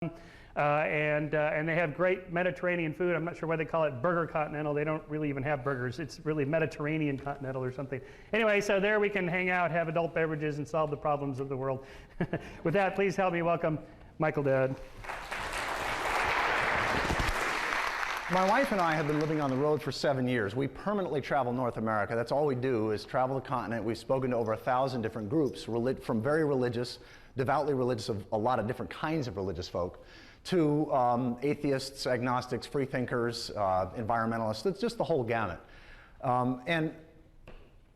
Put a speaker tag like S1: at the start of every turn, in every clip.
S1: and they have great Mediterranean food. I'm not sure why they call it Burger Continental. They don't really even have burgers. It's really Mediterranean Continental or something. Anyway, so there we can hang out, have adult beverages, and solve the problems of the world. With that, please help me welcome Michael Dowd.
S2: My wife and I have been living on the road for 7 years. We permanently travel North America. That's all we do is travel the continent. We've spoken to over 1,000 different groups, from very religious, devoutly religious, of a lot of different kinds of religious folk, to atheists, agnostics, freethinkers, environmentalists. It's just the whole gamut. And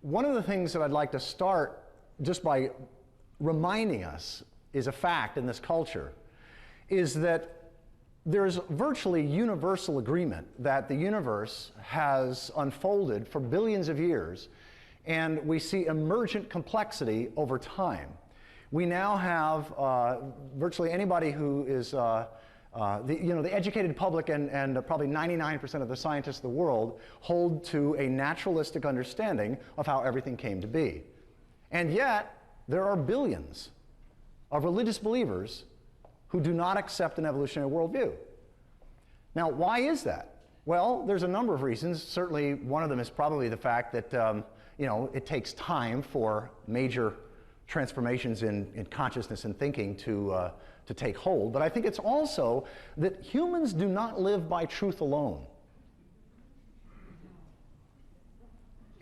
S2: one of the things that I'd like to start just by reminding us is a fact in this culture, is that there's virtually universal agreement that the universe has unfolded for billions of years, and we see emergent complexity over time. We now have virtually anybody who is the educated public and probably 99% of the scientists of the world hold to a naturalistic understanding of how everything came to be. And yet, there are billions of religious believers who do not accept an evolutionary worldview. Now, why is that? Well, there's a number of reasons. Certainly, one of them is probably the fact that it takes time for major transformations in consciousness and thinking to take hold. But I think it's also that humans do not live by truth alone.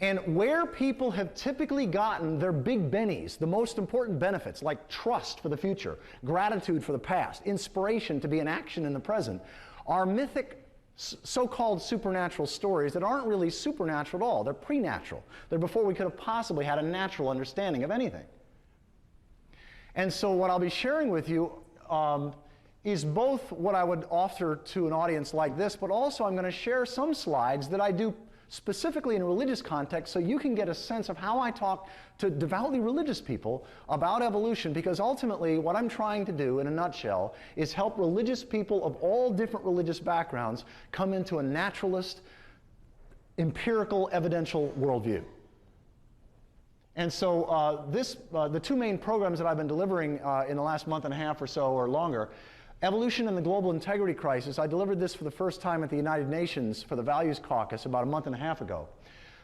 S2: And where people have typically gotten their big bennies, the most important benefits, like trust for the future, gratitude for the past, inspiration to be in action in the present, are mythic, so-called supernatural stories that aren't really supernatural at all. They're pre-natural. They're before we could have possibly had a natural understanding of anything. And so what I'll be sharing with you is both what I would offer to an audience like this, but also I'm going to share some slides that I do specifically in a religious context, so you can get a sense of how I talk to devoutly religious people about evolution, because ultimately what I'm trying to do in a nutshell is help religious people of all different religious backgrounds come into a naturalist, empirical, evidential worldview. And so the two main programs that I've been delivering in the last month and a half or so or longer, Evolution and the Global Integrity Crisis. I delivered this for the first time at the United Nations for the Values Caucus about a month and a half ago.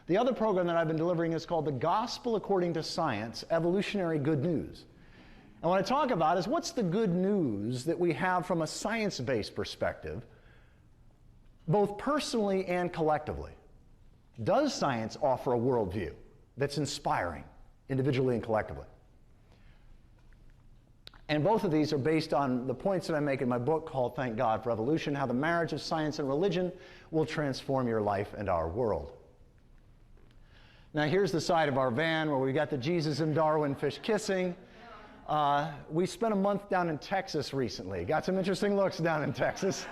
S2: The other program that I've been delivering is called The Gospel According to Science, Evolutionary Good News. And what I talk about is what's the good news that we have from a science-based perspective, both personally and collectively. Does science offer a worldview that's inspiring, individually and collectively? And both of these are based on the points that I make in my book called Thank God for Evolution, How the Marriage of Science and Religion Will Transform Your Life and Our World. Now here's the side of our van where we got the Jesus and Darwin fish kissing. We spent a month down in Texas recently. Got some interesting looks down in Texas.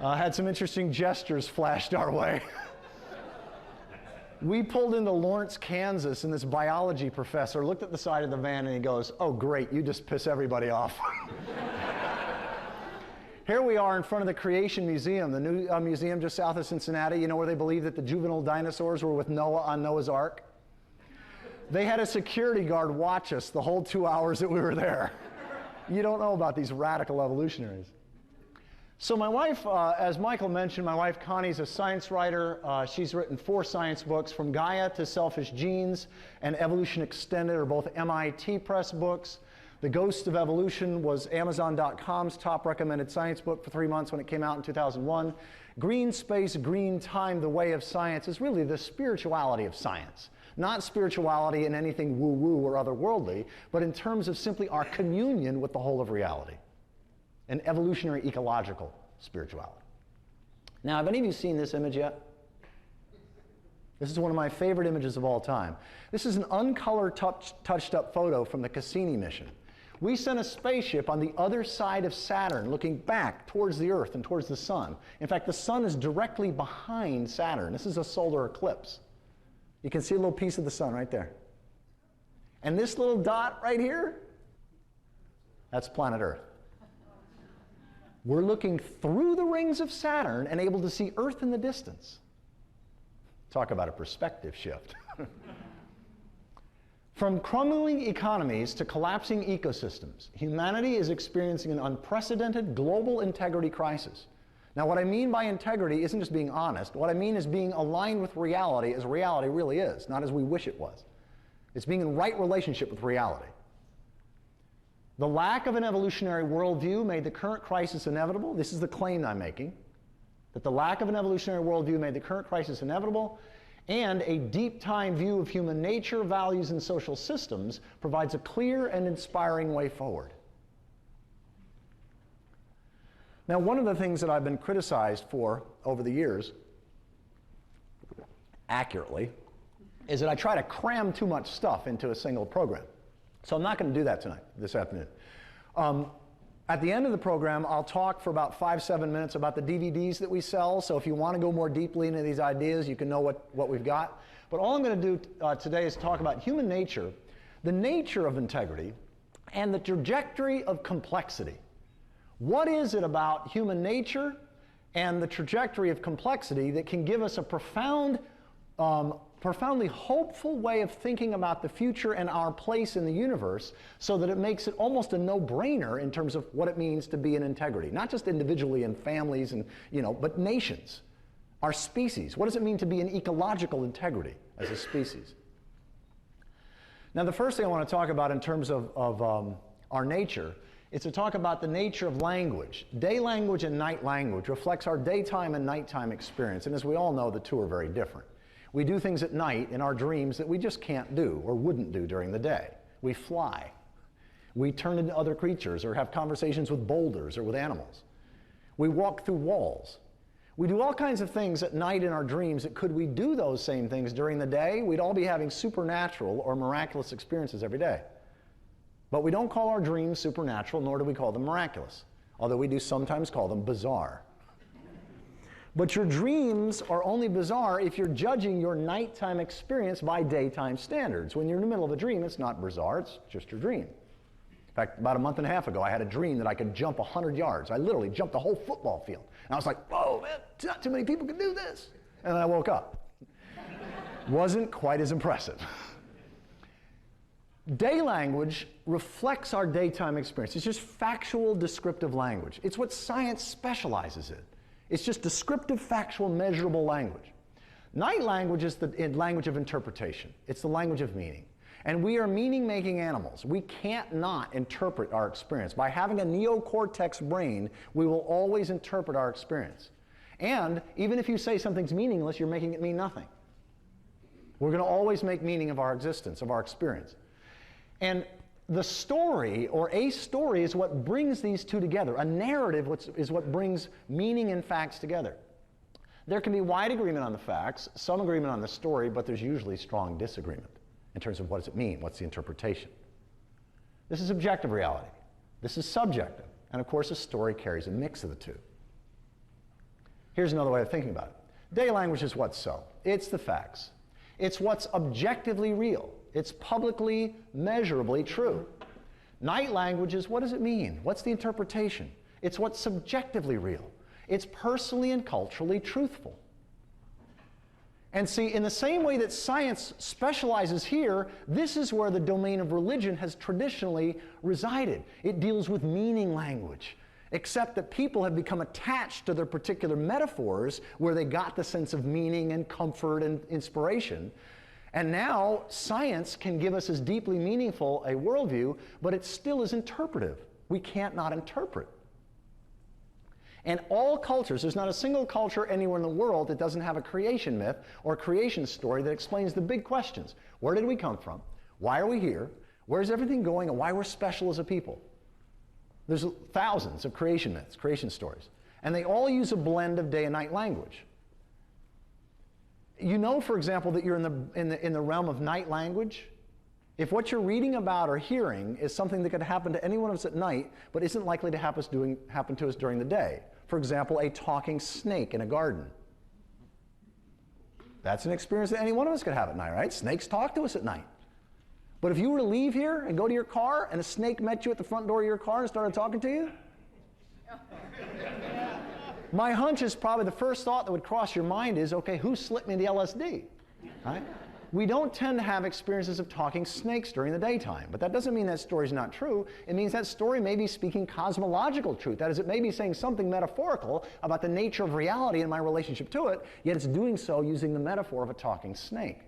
S2: Had some interesting gestures flashed our way. We pulled into Lawrence, Kansas, and this biology professor looked at the side of the van and he goes, "Oh, great, you just piss everybody off." Here we are in front of the Creation Museum, the new museum just south of Cincinnati, you know, where they believe that the juvenile dinosaurs were with Noah on Noah's Ark. They had a security guard watch us the whole 2 hours that we were there. You don't know about these radical evolutionaries. So my wife, as Michael mentioned, my wife Connie's a science writer. She's written 4 science books, From Gaia to Selfish Genes and Evolution Extended are both MIT Press books. The Ghost of Evolution was Amazon.com's top recommended science book for 3 months when it came out in 2001. Green Space, Green Time, The Way of Science is really the spirituality of science. Not spirituality in anything woo-woo or otherworldly, but in terms of simply our communion with the whole of reality. An evolutionary ecological spirituality. Now, have any of you seen this image yet? This is one of my favorite images of all time. This is an uncolored, touched up photo from the Cassini mission. We sent a spaceship on the other side of Saturn, looking back towards the Earth and towards the Sun. In fact, the Sun is directly behind Saturn. This is a solar eclipse. You can see a little piece of the Sun right there. And this little dot right here, that's planet Earth. We're looking through the rings of Saturn and able to see Earth in the distance. Talk about a perspective shift. From crumbling economies to collapsing ecosystems, humanity is experiencing an unprecedented global integrity crisis. Now, what I mean by integrity isn't just being honest. What I mean is being aligned with reality as reality really is, not as we wish it was. It's being in right relationship with reality. The lack of an evolutionary worldview made the current crisis inevitable. This is the claim I'm making, that the lack of an evolutionary worldview made the current crisis inevitable, and a deep-time view of human nature, values, and social systems provides a clear and inspiring way forward. Now, one of the things that I've been criticized for over the years, accurately, is that I try to cram too much stuff into a single program. So I'm not going to do that tonight, this afternoon. At the end of the program, I'll talk for about 5-7 minutes about the DVDs that we sell. So if you want to go more deeply into these ideas, you can know what we've got. But all I'm going to do today is talk about human nature, the nature of integrity, and the trajectory of complexity. What is it about human nature and the trajectory of complexity that can give us a profoundly hopeful way of thinking about the future and our place in the universe, so that it makes it almost a no-brainer in terms of what it means to be in integrity, not just individually and families and, but nations, our species. What does it mean to be in ecological integrity as a species? Now, the first thing I want to talk about in terms of our nature is to talk about the nature of language. Day language and night language reflects our daytime and nighttime experience, and as we all know, the two are very different. We do things at night in our dreams that we just can't do or wouldn't do during the day. We fly. We turn into other creatures or have conversations with boulders or with animals. We walk through walls. We do all kinds of things at night in our dreams that, could we do those same things during the day, we'd all be having supernatural or miraculous experiences every day. But we don't call our dreams supernatural, nor do we call them miraculous, although we do sometimes call them bizarre. But your dreams are only bizarre if you're judging your nighttime experience by daytime standards. When you're in the middle of a dream, it's not bizarre, it's just your dream. In fact, about a month and a half ago, I had a dream that I could jump 100 yards. I literally jumped the whole football field. And I was like, whoa, man, not too many people can do this. And then I woke up. Wasn't quite as impressive. Day language reflects our daytime experience. It's just factual, descriptive language. It's what science specializes in. It's just descriptive, factual, measurable language. Night language is the language of interpretation. It's the language of meaning. And we are meaning-making animals. We can't not interpret our experience. By having a neocortex brain, we will always interpret our experience. And even if you say something's meaningless, you're making it mean nothing. We're going to always make meaning of our existence, of our experience. And the story, or a story, is what brings these two together. A narrative is what brings meaning and facts together. There can be wide agreement on the facts, some agreement on the story, but there's usually strong disagreement in terms of what does it mean, what's the interpretation. This is objective reality. This is subjective. And of course, a story carries a mix of the two. Here's another way of thinking about it. Day language is what's so. It's the facts. It's what's objectively real. It's publicly, measurably true. Night language is, what does it mean? What's the interpretation? It's what's subjectively real. It's personally and culturally truthful. And see, in the same way that science specializes here, this is where the domain of religion has traditionally resided. It deals with meaning language, except that people have become attached to their particular metaphors where they got the sense of meaning and comfort and inspiration. And now science can give us as deeply meaningful a worldview, but it still is interpretive. We can't not interpret. And all cultures, there's not a single culture anywhere in the world that doesn't have a creation myth or a creation story that explains the big questions. Where did we come from? Why are we here? Where's everything going? And why we're special as a people? There's thousands of creation myths, creation stories. And they all use a blend of day and night language. You know, for example, that you're in the realm of night language. If what you're reading about or hearing is something that could happen to any one of us at night, but isn't likely to happen to us during the day. For example, a talking snake in a garden. That's an experience that any one of us could have at night, right? Snakes talk to us at night. But if you were to leave here and go to your car and a snake met you at the front door of your car and started talking to you, my hunch is probably the first thought that would cross your mind is, okay, who slipped me the LSD? Right? we don't tend to have experiences of talking snakes during the daytime. But that doesn't mean that story's not true. It means that story may be speaking cosmological truth. That is, it may be saying something metaphorical about the nature of reality and my relationship to it, yet it's doing so using the metaphor of a talking snake.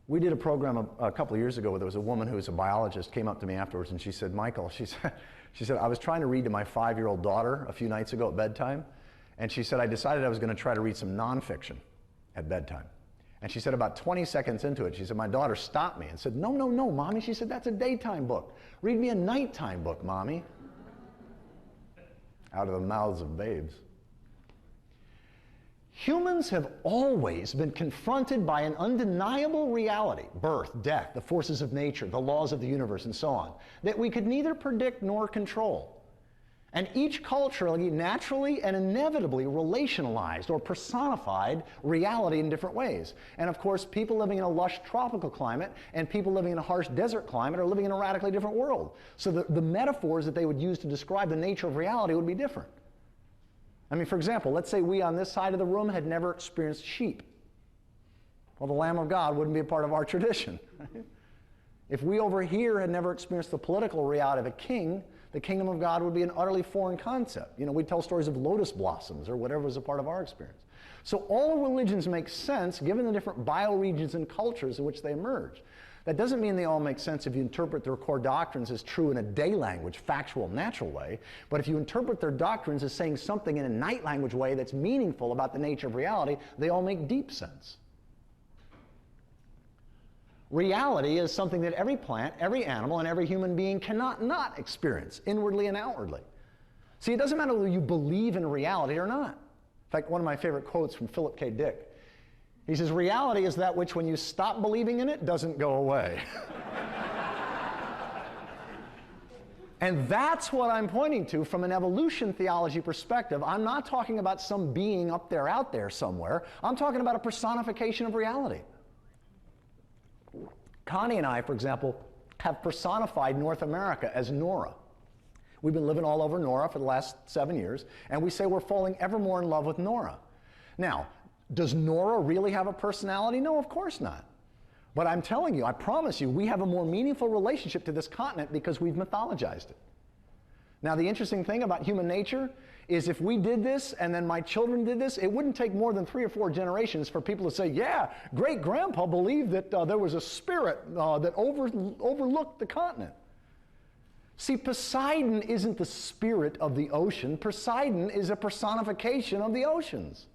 S2: We did a program a couple of years ago where there was a woman who was a biologist, came up to me afterwards, and she said, Michael, she said, I was trying to read to my 5-year-old daughter a few nights ago at bedtime, and she said, I decided I was going to try to read some nonfiction at bedtime. And she said about 20 seconds into it, she said, my daughter stopped me and said, no, no, no, Mommy. She said, that's a daytime book. Read me a nighttime book, Mommy. Out of the mouths of babes. Humans have always been confronted by an undeniable reality, birth, death, the forces of nature, the laws of the universe, and so on, that we could neither predict nor control. And each culture naturally and inevitably relationalized or personified reality in different ways. And of course, people living in a lush tropical climate and people living in a harsh desert climate are living in a radically different world. So the metaphors that they would use to describe the nature of reality would be different. I mean, for example, let's say we on this side of the room had never experienced sheep. Well, the Lamb of God wouldn't be a part of our tradition. Right? If we over here had never experienced the political reality of a king, the kingdom of God would be an utterly foreign concept. You know, we'd tell stories of lotus blossoms or whatever was a part of our experience. So all religions make sense given the different bioregions and cultures in which they emerge. That doesn't mean they all make sense if you interpret their core doctrines as true in a day language, factual, natural way. But if you interpret their doctrines as saying something in a night language way that's meaningful about the nature of reality, they all make deep sense. Reality is something that every plant, every animal, and every human being cannot not experience, inwardly and outwardly. See, it doesn't matter whether you believe in reality or not. In fact, one of my favorite quotes from Philip K. Dick, he says, reality is that which when you stop believing in it doesn't go away. And that's what I'm pointing to from an evolution theology perspective. I'm not talking about some being up there, out there somewhere. I'm talking about a personification of reality. Connie and I, for example, have personified North America as Nora. We've been living all over Nora for the last 7 years, and we say we're falling ever more in love with Nora. Now, does Nora really have a personality? No, of course not. But I'm telling you, I promise you, we have a more meaningful relationship to this continent because we've mythologized it. Now, the interesting thing about human nature is if we did this and then my children did this, it wouldn't take more than 3 or 4 generations for people to say, yeah, great-grandpa believed that there was a spirit that overlooked the continent. See, Poseidon isn't the spirit of the ocean. Poseidon is a personification of the oceans.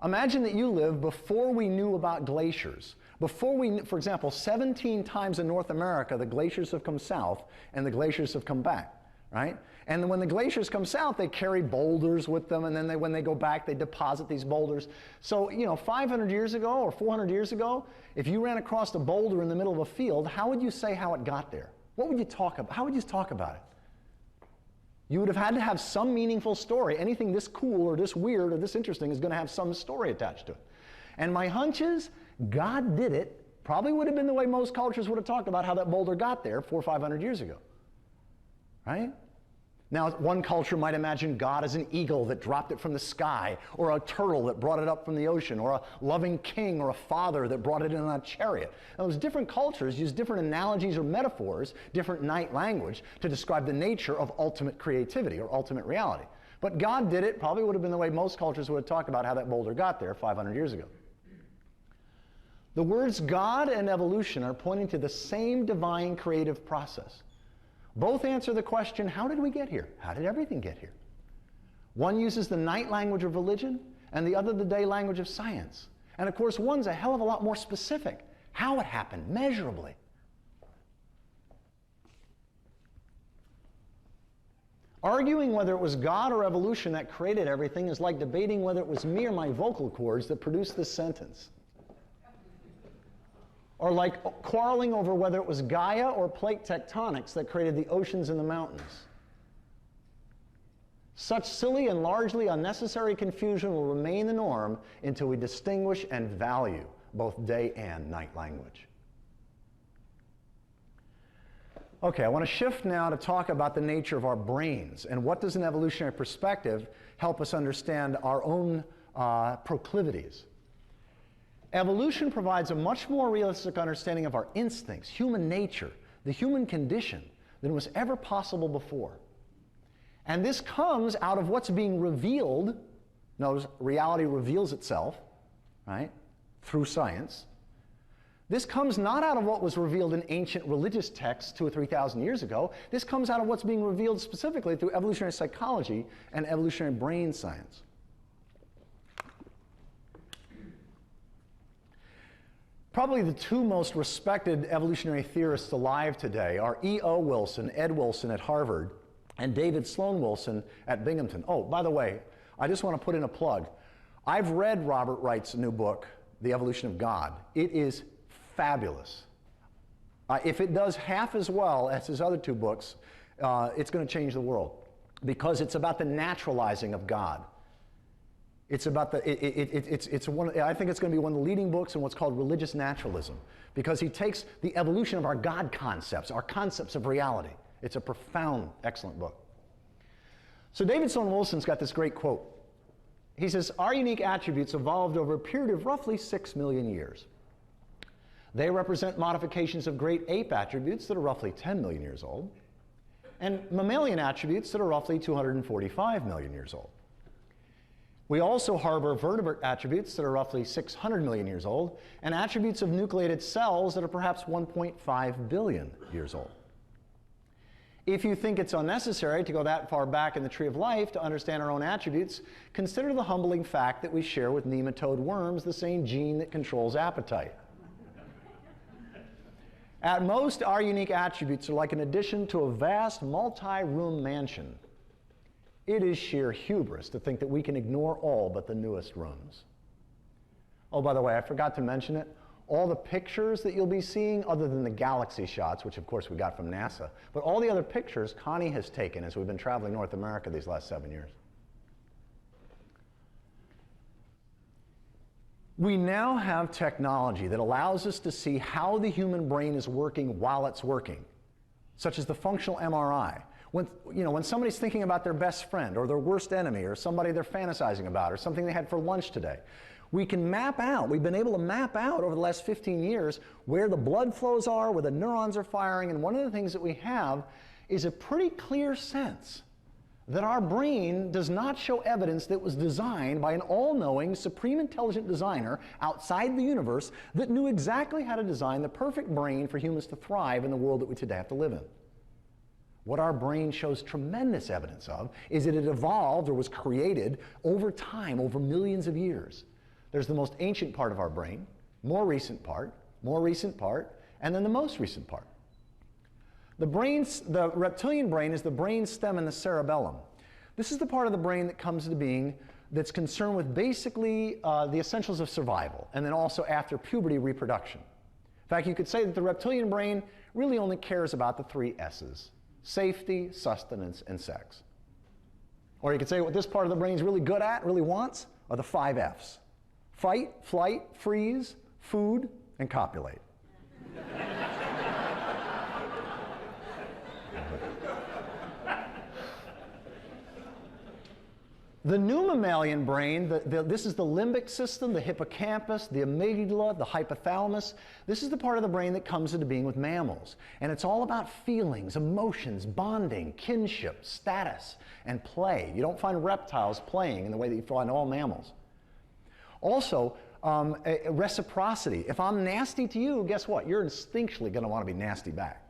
S2: Imagine that you live before we knew about glaciers. Before we, for example, 17 times in North America, the glaciers have come south and the glaciers have come back, right? And when the glaciers come south, they carry boulders with them, and then when they go back, they deposit these boulders. So, 500 years ago or 400 years ago, if you ran across a boulder in the middle of a field, how would you say how it got there? What would you talk about? How would you talk about it? You would have had to have some meaningful story. Anything this cool or this weird or this interesting is going to have some story attached to it. And my hunch is, God did it. Probably would have been the way most cultures would have talked about how that boulder got there 400 or 500 years ago. Right? Now, one culture might imagine God as an eagle that dropped it from the sky, or a turtle that brought it up from the ocean, or a loving king or a father that brought it in on a chariot. Now, those different cultures use different analogies or metaphors, different night language, to describe the nature of ultimate creativity or ultimate reality. But God did it, probably would have been the way most cultures would have talked about how that boulder got there 500 years ago. The words God and evolution are pointing to the same divine creative process. Both answer the question, how did we get here? How did everything get here? One uses the night language of religion, and the other the day language of science. And of course, one's a hell of a lot more specific. How it happened, measurably. Arguing whether it was God or evolution that created everything is like debating whether it was me or my vocal cords that produced this sentence. Or like quarreling over whether it was Gaia or plate tectonics that created the oceans and the mountains. Such silly and largely unnecessary confusion will remain the norm until we distinguish and value both day and night language. Okay, I want to shift now to talk about the nature of our brains and what does an evolutionary perspective help us understand our own proclivities. Evolution provides a much more realistic understanding of our instincts, human nature, the human condition than was ever possible before. And this comes out of what's being revealed. Notice, reality reveals itself, right, through science. This comes not out of what was revealed in ancient religious texts 2,000 or 3,000 years ago. This comes out of what's being revealed specifically through evolutionary psychology and evolutionary brain science. Probably the two most respected evolutionary theorists alive today are E.O. Wilson, Ed Wilson at Harvard, and David Sloan Wilson at Binghamton. Oh, by the way, I just want to put in a plug. I've read Robert Wright's new book, The Evolution of God. It is fabulous. If it does half as well as his other two books, it's going to change the world because it's about the naturalizing of God. It's about the, I think it's going to be one of the leading books in what's called religious naturalism because he takes the evolution of our God concepts, our concepts of reality. It's a profound, excellent book. So David Sloan Wilson's got this great quote. He says, our unique attributes evolved over a period of roughly 6 million years. They represent modifications of great ape attributes that are roughly 10 million years old, and mammalian attributes that are roughly 245 million years old. We also harbor vertebrate attributes that are roughly 600 million years old, and attributes of nucleated cells that are perhaps 1.5 billion years old. If you think it's unnecessary to go that far back in the tree of life to understand our own attributes, consider the humbling fact that we share with nematode worms the same gene that controls appetite. At most, our unique attributes are like an addition to a vast multi-room mansion. It is sheer hubris to think that we can ignore all but the newest rooms. Oh, by the way, I forgot to mention it. All the pictures that you'll be seeing, other than the galaxy shots, which of course we got from NASA, but all the other pictures Connie has taken as we've been traveling North America these last 7 years. We now have technology that allows us to see how the human brain is working while it's working, such as the functional MRI. When somebody's thinking about their best friend or their worst enemy or somebody they're fantasizing about or something they had for lunch today, we can map out, we've been able to map out over the last 15 years where the blood flows are, where the neurons are firing, and one of the things that we have is a pretty clear sense that our brain does not show evidence that was designed by an all-knowing, supreme intelligent designer outside the universe that knew exactly how to design the perfect brain for humans to thrive in the world that we today have to live in. What our brain shows tremendous evidence of is that it evolved or was created over time, over millions of years. There's the most ancient part of our brain, more recent part, and then the most recent part. The reptilian brain is the brain stem and the cerebellum. This is the part of the brain that comes into being that's concerned with basically the essentials of survival, and then also after puberty, reproduction. In fact, you could say that the reptilian brain really only cares about the 3 S's: safety, sustenance, and sex. Or you could say what this part of the brain is really good at, really wants, are the 5 F's: fight, flight, freeze, food, and copulate. The new mammalian brain, this is the limbic system, the hippocampus, the amygdala, the hypothalamus. This is the part of the brain that comes into being with mammals. And it's all about feelings, emotions, bonding, kinship, status, and play. You don't find reptiles playing in the way that you find all mammals. Also, reciprocity. If I'm nasty to you, guess what? You're instinctually going to want to be nasty back.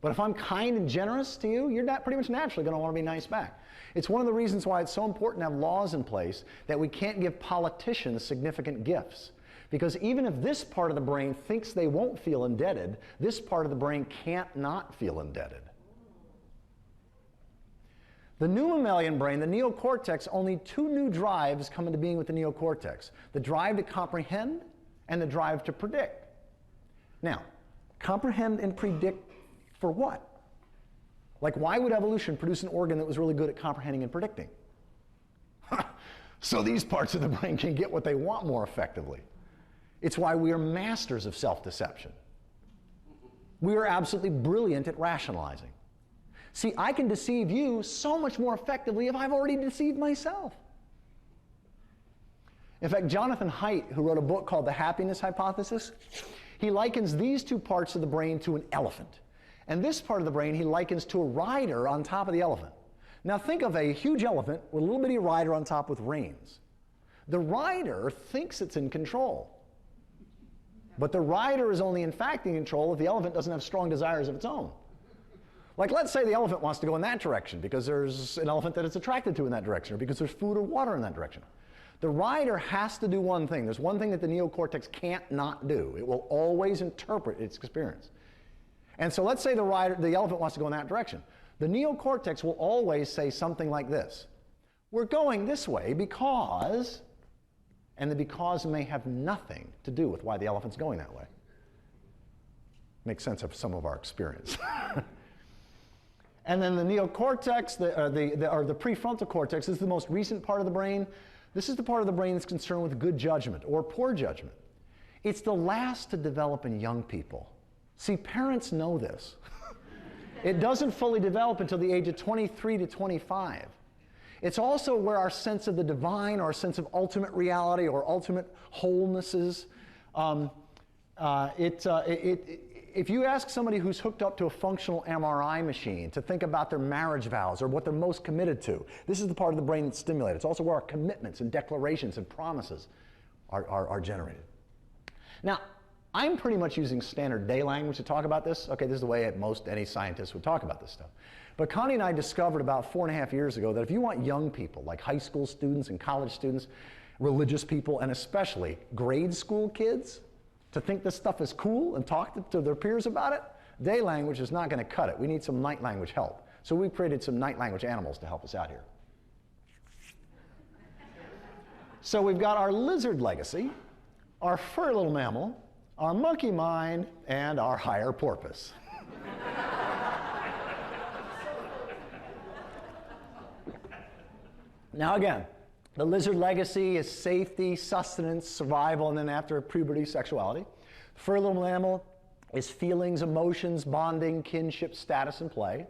S2: But if I'm kind and generous to you, you're pretty much naturally going to want to be nice back. It's one of the reasons why it's so important to have laws in place that we can't give politicians significant gifts. Because even if this part of the brain thinks they won't feel indebted, this part of the brain can't not feel indebted. The new mammalian brain, the neocortex, only 2 new drives come into being with the neocortex: the drive to comprehend and the drive to predict. Now, comprehend and predict for what? Like, why would evolution produce an organ that was really good at comprehending and predicting? So these parts of the brain can get what they want more effectively. It's why we are masters of self-deception. We are absolutely brilliant at rationalizing. See, I can deceive you so much more effectively if I've already deceived myself. In fact, Jonathan Haidt, who wrote a book called The Happiness Hypothesis, he likens these two parts of the brain to an elephant. And this part of the brain he likens to a rider on top of the elephant. Now think of a huge elephant with a little bitty rider on top with reins. The rider thinks it's in control. But the rider is only in fact in control if the elephant doesn't have strong desires of its own. Like, let's say the elephant wants to go in that direction because there's an elephant that it's attracted to in that direction, or because there's food or water in that direction. The rider has to do one thing. There's one thing that the neocortex can't not do. It will always interpret its experience. And so let's say the elephant wants to go in that direction. The neocortex will always say something like this: we're going this way because, and the because may have nothing to do with why the elephant's going that way. Makes sense of some of our experience. And then the neocortex, or the prefrontal cortex, is the most recent part of the brain. This is the part of the brain that's concerned with good judgment or poor judgment. It's the last to develop in young people. See, parents know this. It doesn't fully develop until the age of 23 to 25. It's also where our sense of the divine, or our sense of ultimate reality or ultimate wholeness is. If you ask somebody who's hooked up to a functional MRI machine to think about their marriage vows or what they're most committed to, this is the part of the brain that's stimulated. It's also where our commitments and declarations and promises are generated. Now, I'm pretty much using standard day language to talk about this. Okay, this is the way any scientist would talk about this stuff. But Connie and I discovered about 4.5 years ago that if you want young people, like high school students and college students, religious people, and especially grade school kids, to think this stuff is cool and talk to their peers about it, day language is not going to cut it. We need some night language help. So we created some night language animals to help us out here. So we've got our lizard legacy, our furry little mammal, our monkey mind, and our higher porpoise. Now again, the lizard legacy is safety, sustenance, survival, and then after puberty, sexuality. The furry little mammal is feelings, emotions, bonding, kinship, status, and play.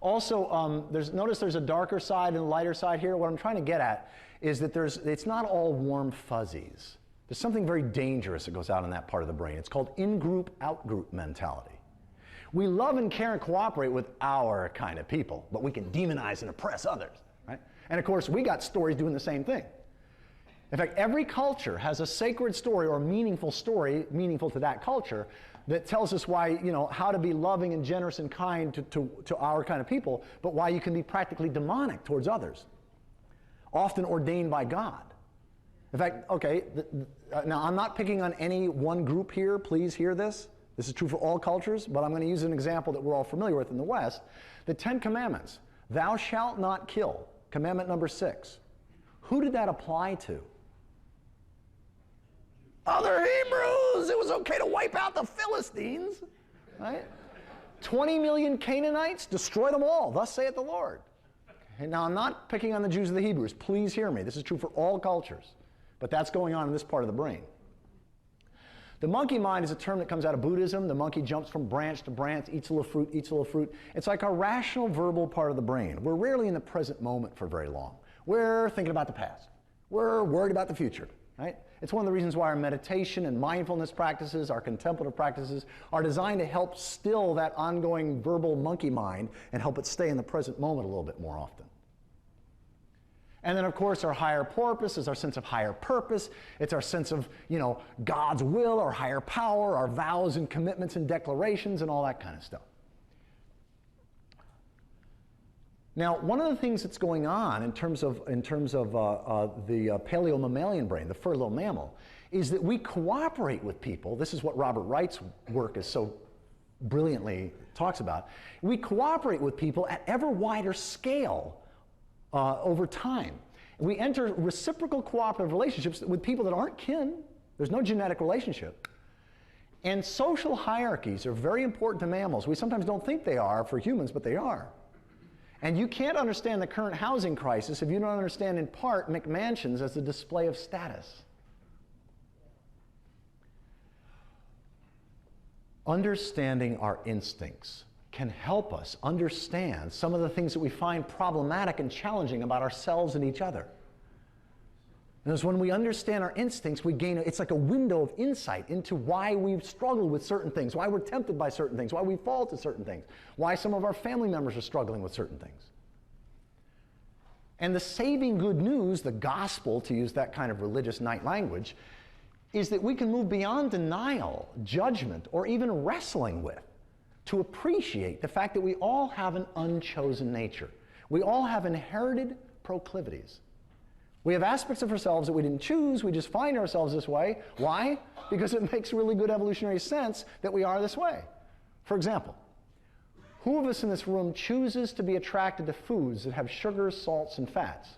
S2: Also, notice there's a darker side and a lighter side here. What I'm trying to get at is that it's not all warm fuzzies. There's something very dangerous that goes out in that part of the brain. It's called in-group, out-group mentality. We love and care and cooperate with our kind of people, but we can demonize and oppress others, right? And of course, we got stories doing the same thing. In fact, every culture has a sacred story or meaningful story, meaningful to that culture, that tells us why, how to be loving and generous and kind to our kind of people, but why you can be practically demonic towards others, often ordained by God. In fact, okay, now I'm not picking on any one group here. Please hear this. This is true for all cultures, but I'm going to use an example that we're all familiar with in the West. The 10 Commandments. Thou shalt not kill. Commandment number 6. Who did that apply to? Other Hebrews. It was okay to wipe out the Philistines, right? 20 million Canaanites, destroy them all. Thus saith the Lord. Okay, now, I'm not picking on the Jews or the Hebrews. Please hear me. This is true for all cultures. But that's going on in this part of the brain. The monkey mind is a term that comes out of Buddhism. The monkey jumps from branch to branch, eats a little fruit, eats a little fruit. It's like our rational verbal part of the brain. We're rarely in the present moment for very long. We're thinking about the past. We're worried about the future, right? It's one of the reasons why our meditation and mindfulness practices, our contemplative practices, are designed to help still that ongoing verbal monkey mind and help it stay in the present moment a little bit more often. And then, of course, our higher porpoise is our sense of higher purpose. It's our sense of, God's will, our higher power, our vows and commitments and declarations and all that kind of stuff. Now, one of the things that's going on in terms of the paleomammalian brain, the furry little mammal, is that we cooperate with people. This is what Robert Wright's work is so brilliantly talks about. We cooperate with people at ever wider scale over time. We enter reciprocal cooperative relationships with people that aren't kin. There's no genetic relationship. And social hierarchies are very important to mammals. We sometimes don't think they are for humans, but they are. And you can't understand the current housing crisis if you don't understand, in part, McMansions as a display of status. Understanding our instincts can help us understand some of the things that we find problematic and challenging about ourselves and each other. And it's when we understand our instincts, we gain, it's like a window of insight into why we struggle with certain things, why we're tempted by certain things, why we fall to certain things, why some of our family members are struggling with certain things. And the saving good news, the gospel, to use that kind of religious night language, is that we can move beyond denial, judgment, or even wrestling with, to appreciate the fact that we all have an unchosen nature. We all have inherited proclivities. We have aspects of ourselves that we didn't choose, we just find ourselves this way. Why? Because it makes really good evolutionary sense that we are this way. For example, who of us in this room chooses to be attracted to foods that have sugars, salts, and fats?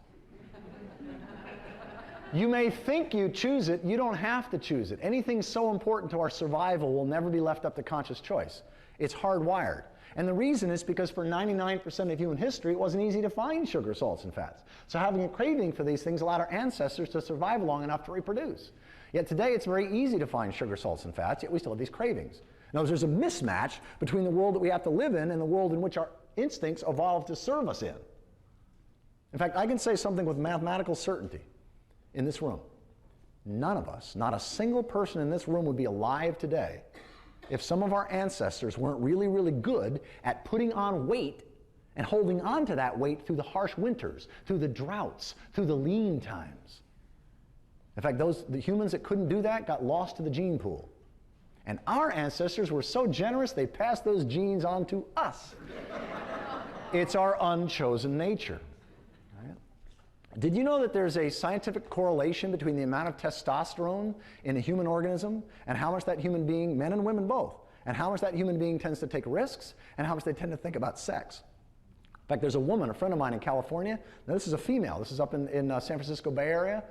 S2: You may think you choose it, you don't have to choose it. Anything so important to our survival will never be left up to conscious choice. It's hardwired. And the reason is because for 99% of human history, it wasn't easy to find sugar, salts, and fats. So having a craving for these things allowed our ancestors to survive long enough to reproduce. Yet today, it's very easy to find sugar, salts, and fats, yet we still have these cravings. Now, there's a mismatch between the world that we have to live in and the world in which our instincts evolved to serve us in. In fact, I can say something with mathematical certainty in this room. None of us, not a single person in this room would be alive today if some of our ancestors weren't really, really good at putting on weight and holding on to that weight through the harsh winters, through the droughts, through the lean times. In fact, the humans that couldn't do that got lost to the gene pool. And our ancestors were so generous, they passed those genes on to us. It's our unchosen nature. Right? Did you know that there's a scientific correlation between the amount of testosterone in a human organism and how much that human being, men and women both, and how much that human being tends to take risks and how much they tend to think about sex? In fact, there's a woman, a friend of mine in California. Now, this is a female. This is up in San Francisco Bay Area.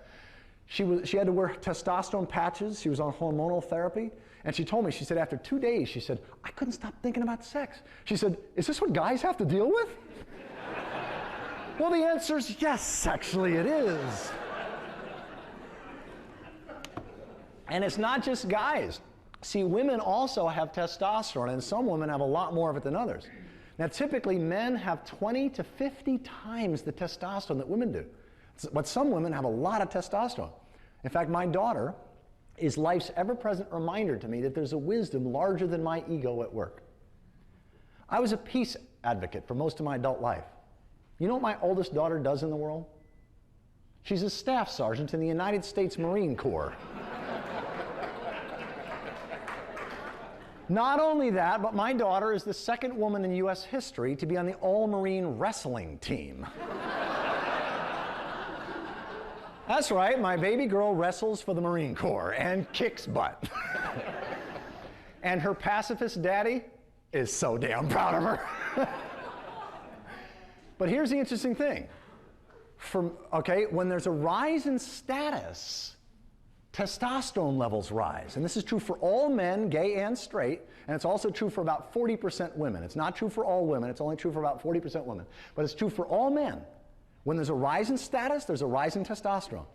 S2: She had to wear testosterone patches. She was on hormonal therapy. And she told me, she said, after 2 days, she said, I couldn't stop thinking about sex. She said, is this what guys have to deal with? Well, the answer is yes, actually it is. And it's not just guys. See, women also have testosterone, and some women have a lot more of it than others. Now, typically, men have 20 to 50 times the testosterone that women do. But some women have a lot of testosterone. In fact, my daughter is life's ever-present reminder to me that there's a wisdom larger than my ego at work. I was a peace advocate for most of my adult life. You know what my oldest daughter does in the world? She's a staff sergeant in the United States Marine Corps. Not only that, but my daughter is the second woman in U.S. history to be on the all-Marine wrestling team. That's right, my baby girl wrestles for the Marine Corps and kicks butt. And her pacifist daddy is so damn proud of her. But here's the interesting thing. When there's a rise in status, testosterone levels rise. And this is true for all men, gay and straight, and it's also true for about 40% women. It's not true for all women, it's only true for about 40% women. But it's true for all men. When there's a rise in status, there's a rise in testosterone.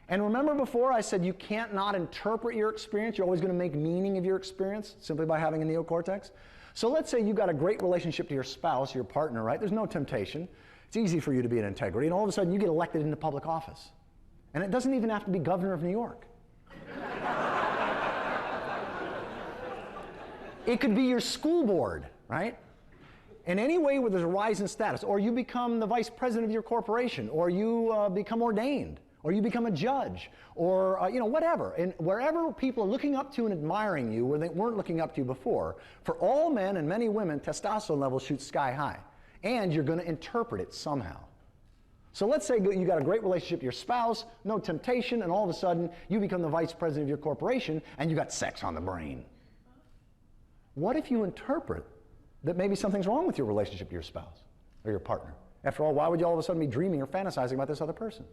S2: And remember before I said you can't not interpret your experience, you're always going to make meaning of your experience simply by having a neocortex? So let's say you've got a great relationship to your spouse, your partner, right? There's no temptation. It's easy for you to be in integrity, and all of a sudden you get elected into public office. And it doesn't even have to be governor of New York. It could be your school board, right? In any way where there's a rise in status, or you become the vice president of your corporation, or you become ordained, or you become a judge, or whatever. And wherever people are looking up to and admiring you where they weren't looking up to you before, for all men and many women, testosterone levels shoot sky high. And you're going to interpret it somehow. So let's say you got a great relationship to your spouse, no temptation, and all of a sudden you become the vice president of your corporation and you got sex on the brain. What if you interpret that maybe something's wrong with your relationship to your spouse or your partner? After all, why would you all of a sudden be dreaming or fantasizing about this other person?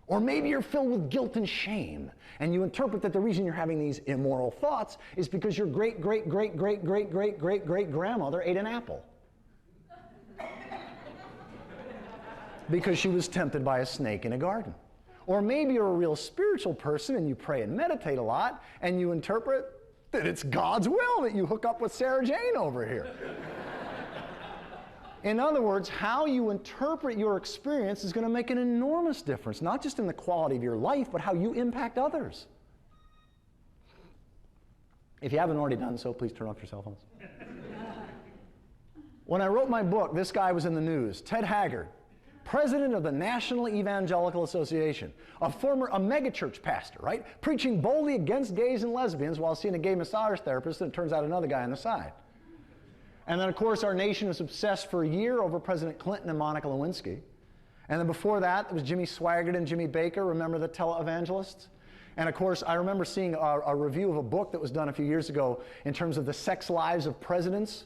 S2: Or maybe you're filled with guilt and shame, and you interpret that the reason you're having these immoral thoughts is because your great-great-great-great-great-great-great-grandmother ate an apple. Because she was tempted by a snake in a garden. Or maybe you're a real spiritual person and you pray and meditate a lot, and you interpret that it's God's will that you hook up with Sarah Jane over here. In other words, how you interpret your experience is going to make an enormous difference, not just in the quality of your life, but how you impact others. If you haven't already done so, please turn off your cell phones. When I wrote my book, this guy was in the news, Ted Haggard, president of the National Evangelical Association, a megachurch pastor, right? Preaching boldly against gays and lesbians while seeing a gay massage therapist, and it turns out another guy on the side. And then, of course, our nation was obsessed for a year over President Clinton and Monica Lewinsky. And then before that, it was Jimmy Swaggart and Jimmy Baker, remember the televangelists? And of course, I remember seeing a review of a book that was done a few years ago in terms of the sex lives of presidents,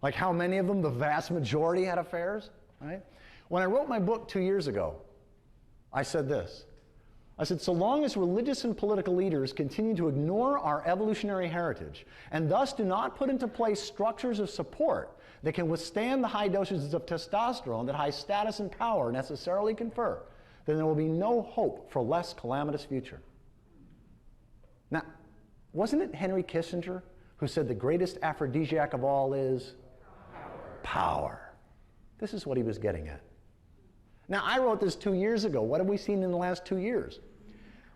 S2: like how many of them, the vast majority, had affairs, right? When I wrote my book 2 years ago, I said this. I said, so long as religious and political leaders continue to ignore our evolutionary heritage and thus do not put into place structures of support that can withstand the high dosages of testosterone that high status and power necessarily confer, then there will be no hope for a less calamitous future. Now, wasn't it Henry Kissinger who said the greatest aphrodisiac of all is power? This is what he was getting at. Now, I wrote this 2 years ago. What have we seen in the last 2 years?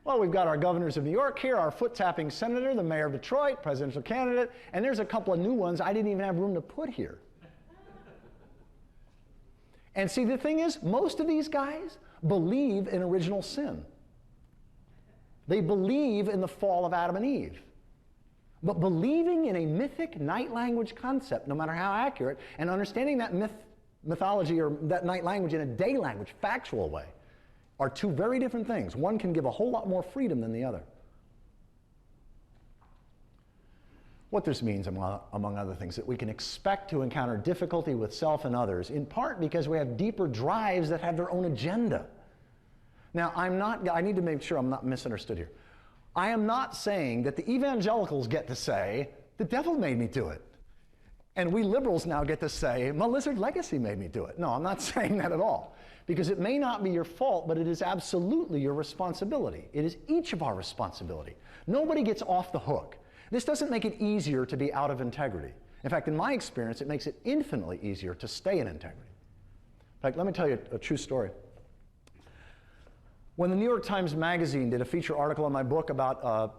S2: Well, we've got our governors of New York here, our foot-tapping senator, the mayor of Detroit, presidential candidate, and there's a couple of new ones I didn't even have room to put here. And see, the thing is, most of these guys believe in original sin. They believe in the fall of Adam and Eve. But believing in a mythic night language concept, no matter how accurate, and understanding that mythology or that night language in a day language, factual way, are two very different things. One can give a whole lot more freedom than the other. What this means, among other things, that we can expect to encounter difficulty with self and others, in part because we have deeper drives that have their own agenda. Now, I need to make sure I'm not misunderstood here. I am not saying that the evangelicals get to say, the devil made me do it. And we liberals now get to say, my lizard legacy made me do it. No, I'm not saying that at all. Because it may not be your fault, but it is absolutely your responsibility. It is each of our responsibility. Nobody gets off the hook. This doesn't make it easier to be out of integrity. In fact, in my experience, it makes it infinitely easier to stay in integrity. In fact, let me tell you a true story. When the New York Times Magazine did a feature article on my book about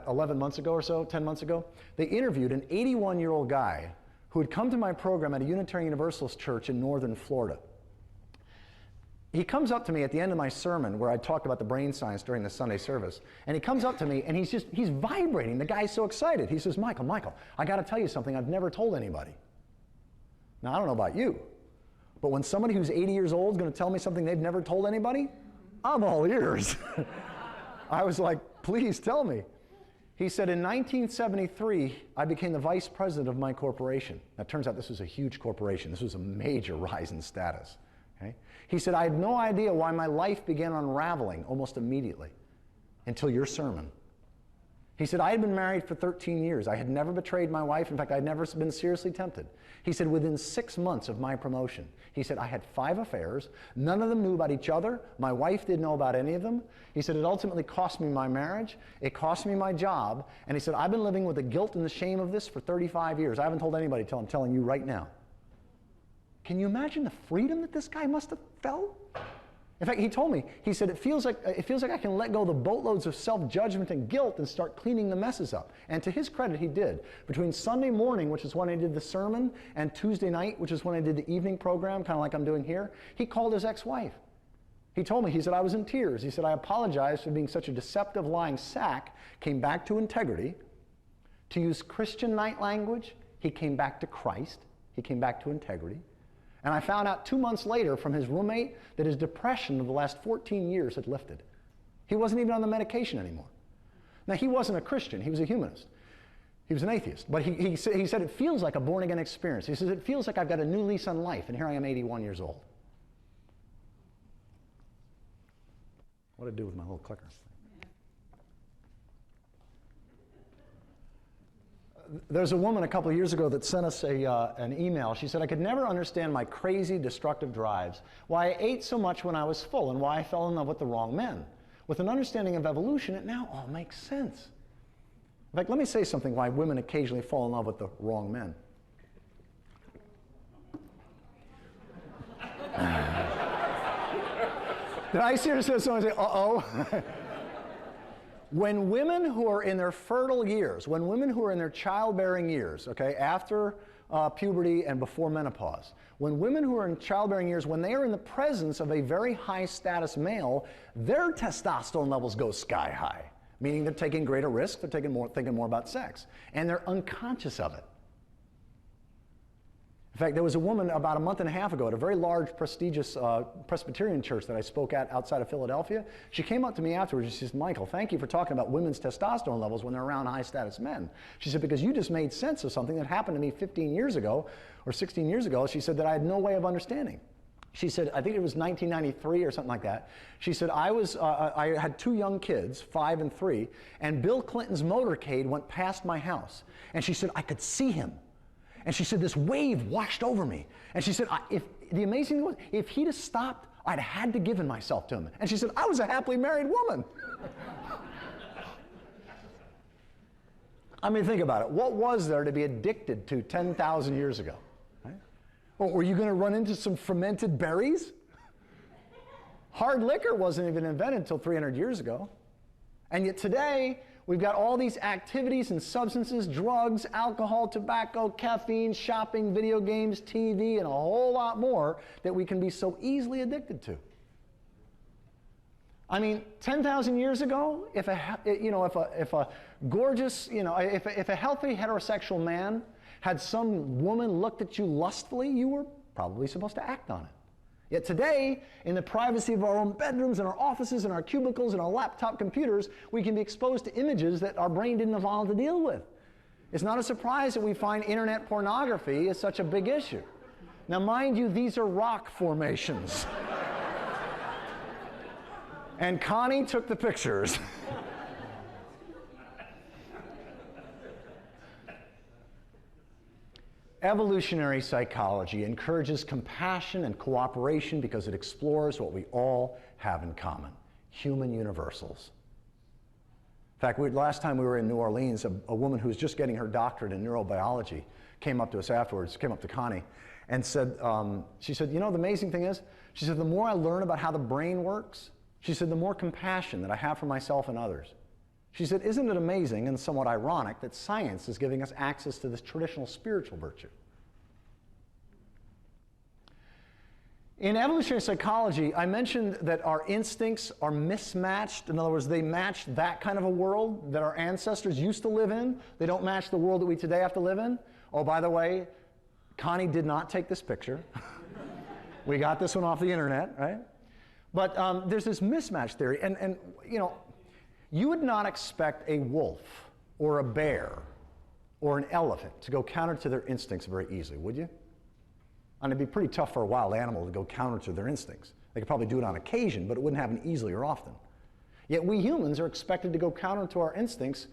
S2: 11 months ago or so, 10 months ago, they interviewed an 81-year-old guy who had come to my program at a Unitarian Universalist church in northern Florida. He comes up to me at the end of my sermon where I talked about the brain science during the Sunday service, and he comes up to me and he's vibrating. The guy's so excited. He says, Michael, I got to tell you something I've never told anybody. Now, I don't know about you, but when somebody who's 80 years old is going to tell me something they've never told anybody, I'm all ears. I was like, please tell me. He said, in 1973, I became the vice president of my corporation. Now, it turns out this was a huge corporation. This was a major rise in status. Okay? He said, I had no idea why my life began unraveling almost immediately until your sermon. He said, I had been married for 13 years. I had never betrayed my wife. In fact, I had never been seriously tempted. He said, within 6 months of my promotion, he said, I had 5 affairs. None of them knew about each other. My wife didn't know about any of them. He said, it ultimately cost me my marriage. It cost me my job. And he said, I've been living with the guilt and the shame of this for 35 years. I haven't told anybody until I'm telling you right now. Can you imagine the freedom that this guy must have felt? In fact, he told me, he said, it feels like I can let go of the boatloads of self-judgment and guilt and start cleaning the messes up. And to his credit, he did. Between Sunday morning, which is when I did the sermon, and Tuesday night, which is when I did the evening program, kind of like I'm doing here, he called his ex-wife. He told me, he said, I was in tears. He said, I apologize for being such a deceptive, lying sack, came back to integrity. To use Christian night language, he came back to Christ. He came back to integrity. And I found out 2 months later from his roommate that his depression of the last 14 years had lifted. He wasn't even on the medication anymore. Now, he wasn't a Christian. He was a humanist. He was an atheist. But he said it feels like a born-again experience. He says, it feels like I've got a new lease on life, and here I am 81 years old. What did I do with my little clicker? There's a woman a couple of years ago that sent us an email. She said, I could never understand my crazy, destructive drives, why I ate so much when I was full, and why I fell in love with the wrong men. With an understanding of evolution, it now all makes sense. In fact, let me say something why women occasionally fall in love with the wrong men. Did I seriously someone say, uh-oh? When women who are in their fertile years, when women who are in their childbearing years, okay, after puberty and before menopause, when women who are in childbearing years, when they are in the presence of a very high status male, their testosterone levels go sky high, meaning they're taking greater risk, they're thinking more about sex, and they're unconscious of it. In fact, there was a woman about a month and a half ago at a very large, prestigious Presbyterian church that I spoke at outside of Philadelphia. She came up to me afterwards and she said, Michael, thank you for talking about women's testosterone levels when they're around high-status men. She said, because you just made sense of something that happened to me 15 years ago or 16 years ago. She said that I had no way of understanding. She said, I think it was 1993 or something like that. She said, I had two young kids, 5 and 3, and Bill Clinton's motorcade went past my house. And she said, I could see him. And she said, this wave washed over me. And she said, the amazing thing was, if he'd have stopped, I'd have had to give myself to him. And she said, I was a happily married woman. I mean, think about it. What was there to be addicted to 10,000 years ago? Right? Well, were you going to run into some fermented berries? Hard liquor wasn't even invented until 300 years ago. And yet today, we've got all these activities and substances, drugs, alcohol, tobacco, caffeine, shopping, video games, TV, and a whole lot more that we can be so easily addicted to. I mean, 10,000 years ago, if a gorgeous, if a healthy heterosexual man had some woman looked at you lustfully, you were probably supposed to act on it. Yet today, in the privacy of our own bedrooms and our offices and our cubicles and our laptop computers, we can be exposed to images that our brain didn't evolve to deal with. It's not a surprise that we find internet pornography is such a big issue. Now, mind you, these are rock formations. And Connie took the pictures. Evolutionary psychology encourages compassion and cooperation because it explores what we all have in common, human universals. In fact, last time we were in New Orleans, a woman who was just getting her doctorate in neurobiology came up to us afterwards, came up to Connie, and said, she said, you know, the amazing thing is, she said, the more I learn about how the brain works, she said, the more compassion that I have for myself and others. She said, isn't it amazing and somewhat ironic that science is giving us access to this traditional spiritual virtue? In evolutionary psychology, I mentioned that our instincts are mismatched. In other words, they match that kind of a world that our ancestors used to live in. They don't match the world that we today have to live in. Oh, by the way, Connie did not take this picture. We got this one off the internet, right? But there's this mismatch theory. And you know, you would not expect a wolf or a bear or an elephant to go counter to their instincts very easily, would you? And it'd be pretty tough for a wild animal to go counter to their instincts. They could probably do it on occasion, but it wouldn't happen easily or often. Yet we humans are expected to go counter to our instincts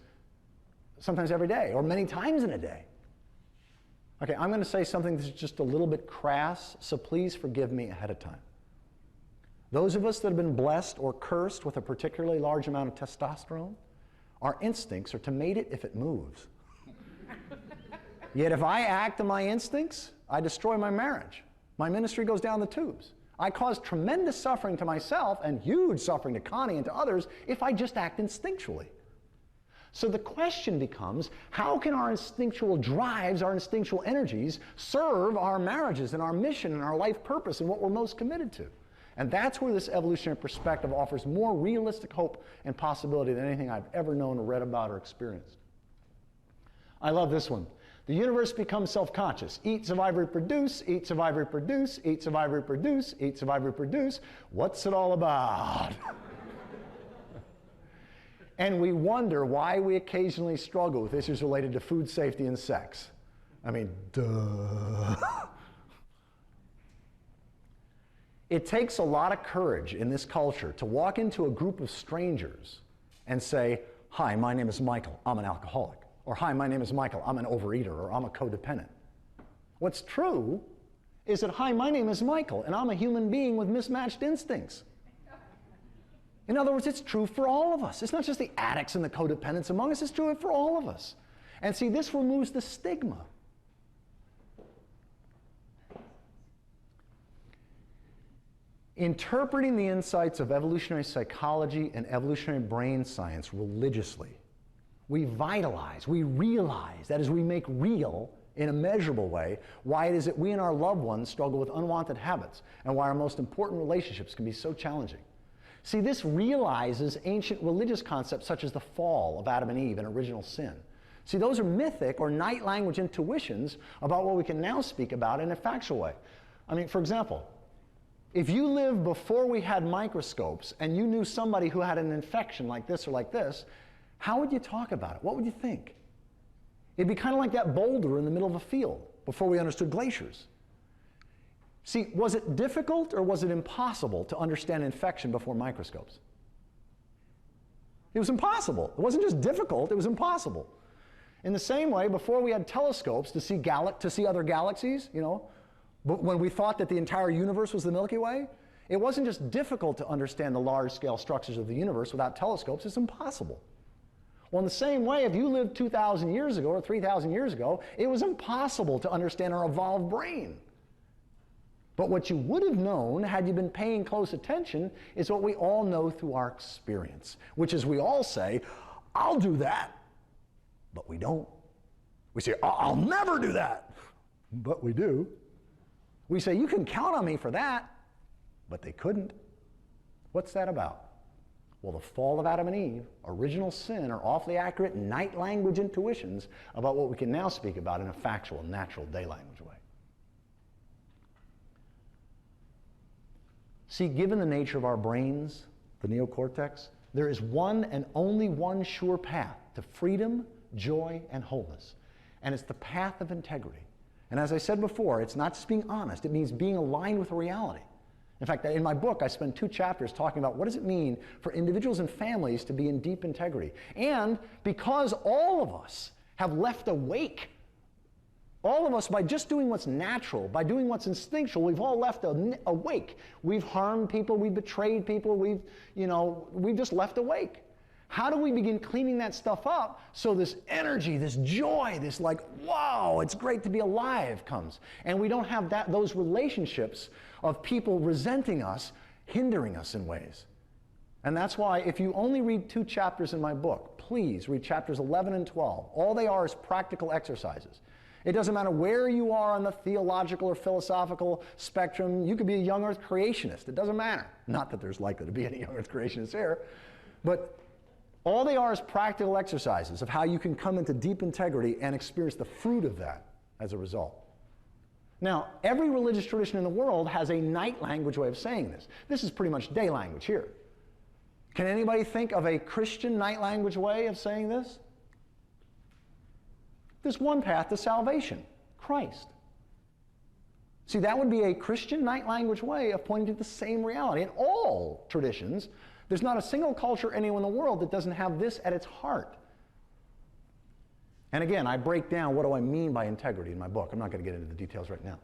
S2: sometimes every day, or many times in a day. Okay, I'm going to say something that's just a little bit crass, so please forgive me ahead of time. Those of us that have been blessed or cursed with a particularly large amount of testosterone, our instincts are to mate it if it moves. Yet if I act on my instincts, I destroy my marriage. My ministry goes down the tubes. I cause tremendous suffering to myself and huge suffering to Connie and to others if I just act instinctually. So the question becomes, how can our instinctual drives, our instinctual energies, serve our marriages and our mission and our life purpose and what we're most committed to? And that's where this evolutionary perspective offers more realistic hope and possibility than anything I've ever known or read about or experienced. I love this one. The universe becomes self-conscious. Eat, survive, reproduce, eat, survive, reproduce, eat, survive, reproduce, eat, survive, reproduce. What's it all about? And we wonder why we occasionally struggle with issues related to food safety and sex. I mean, duh. It takes a lot of courage in this culture to walk into a group of strangers and say, hi, my name is Michael, I'm an alcoholic. Or hi, my name is Michael, I'm an overeater, or I'm a codependent. What's true is that, hi, my name is Michael, and I'm a human being with mismatched instincts. In other words, it's true for all of us. It's not just the addicts and the codependents among us, it's true for all of us. And see, this removes the stigma. Interpreting the insights of evolutionary psychology and evolutionary brain science religiously, we vitalize, we realize, that is, we make real in a measurable way why it is that we and our loved ones struggle with unwanted habits and why our most important relationships can be so challenging. See, this realizes ancient religious concepts such as the fall of Adam and Eve and original sin. See, those are mythic or night language intuitions about what we can now speak about in a factual way. I mean, for example, if you lived before we had microscopes and you knew somebody who had an infection like this or like this, how would you talk about it? What would you think? It'd be kind of like that boulder in the middle of a field before we understood glaciers. See, was it difficult or was it impossible to understand infection before microscopes? It was impossible. It wasn't just difficult, it was impossible. In the same way, before we had telescopes to see other galaxies, you know, but when we thought that the entire universe was the Milky Way, it wasn't just difficult to understand the large-scale structures of the universe without telescopes, it's impossible. Well, in the same way, if you lived 2,000 years ago or 3,000 years ago, it was impossible to understand our evolved brain. But what you would have known, had you been paying close attention, is what we all know through our experience, which is we all say, I'll do that, but we don't. We say, I'll never do that, but we do. We say, you can count on me for that, but they couldn't. What's that about? Well, the fall of Adam and Eve, original sin, are awfully accurate night language intuitions about what we can now speak about in a factual, natural day language way. See, given the nature of our brains, the neocortex, there is one and only one sure path to freedom, joy, and wholeness. And it's the path of integrity. And as I said before, it's not just being honest, it means being aligned with reality. In fact, in my book, I spend 2 chapters talking about what does it mean for individuals and families to be in deep integrity. And because all of us have left a wake, all of us, by just doing what's natural, by doing what's instinctual, we've all left a wake. We've harmed people, we've betrayed people, we've just left a wake. How do we begin cleaning that stuff up so this energy, this joy, this like, wow, it's great to be alive comes? And we don't have those relationships of people resenting us, hindering us in ways. And that's why if you only read 2 chapters in my book, please read chapters 11 and 12. All they are is practical exercises. It doesn't matter where you are on the theological or philosophical spectrum. You could be a young earth creationist. It doesn't matter. Not that there's likely to be any young earth creationists here, but all they are is practical exercises of how you can come into deep integrity and experience the fruit of that as a result. Now, every religious tradition in the world has a night language way of saying this. This is pretty much day language here. Can anybody think of a Christian night language way of saying this? There's one path to salvation, Christ. See, that would be a Christian night language way of pointing to the same reality. In all traditions, there's not a single culture anywhere in the world that doesn't have this at its heart. And again, I break down what do I mean by integrity in my book. I'm not going to get into the details right now.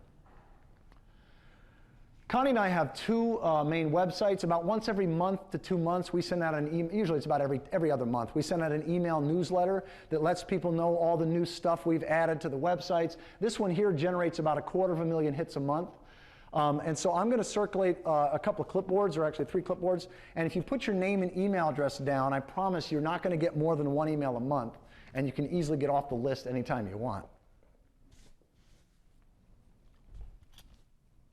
S2: Connie and I have 2 main websites. About once every month to 2 months, we send out an email. Usually it's about every other month. We send out an email newsletter that lets people know all the new stuff we've added to the websites. This one here generates about 250,000 hits a month. And so I'm going to circulate a couple of clipboards, or actually 3 clipboards. And if you put your name and email address down, I promise you're not going to get more than 1 email a month. And you can easily get off the list anytime you want.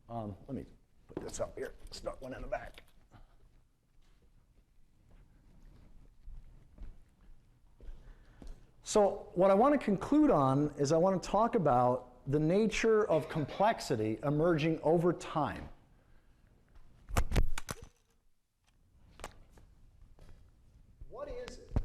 S2: Let me put this up here. Start one in the back. So what I want to conclude on is I want to talk about the nature of complexity emerging over time. What is it?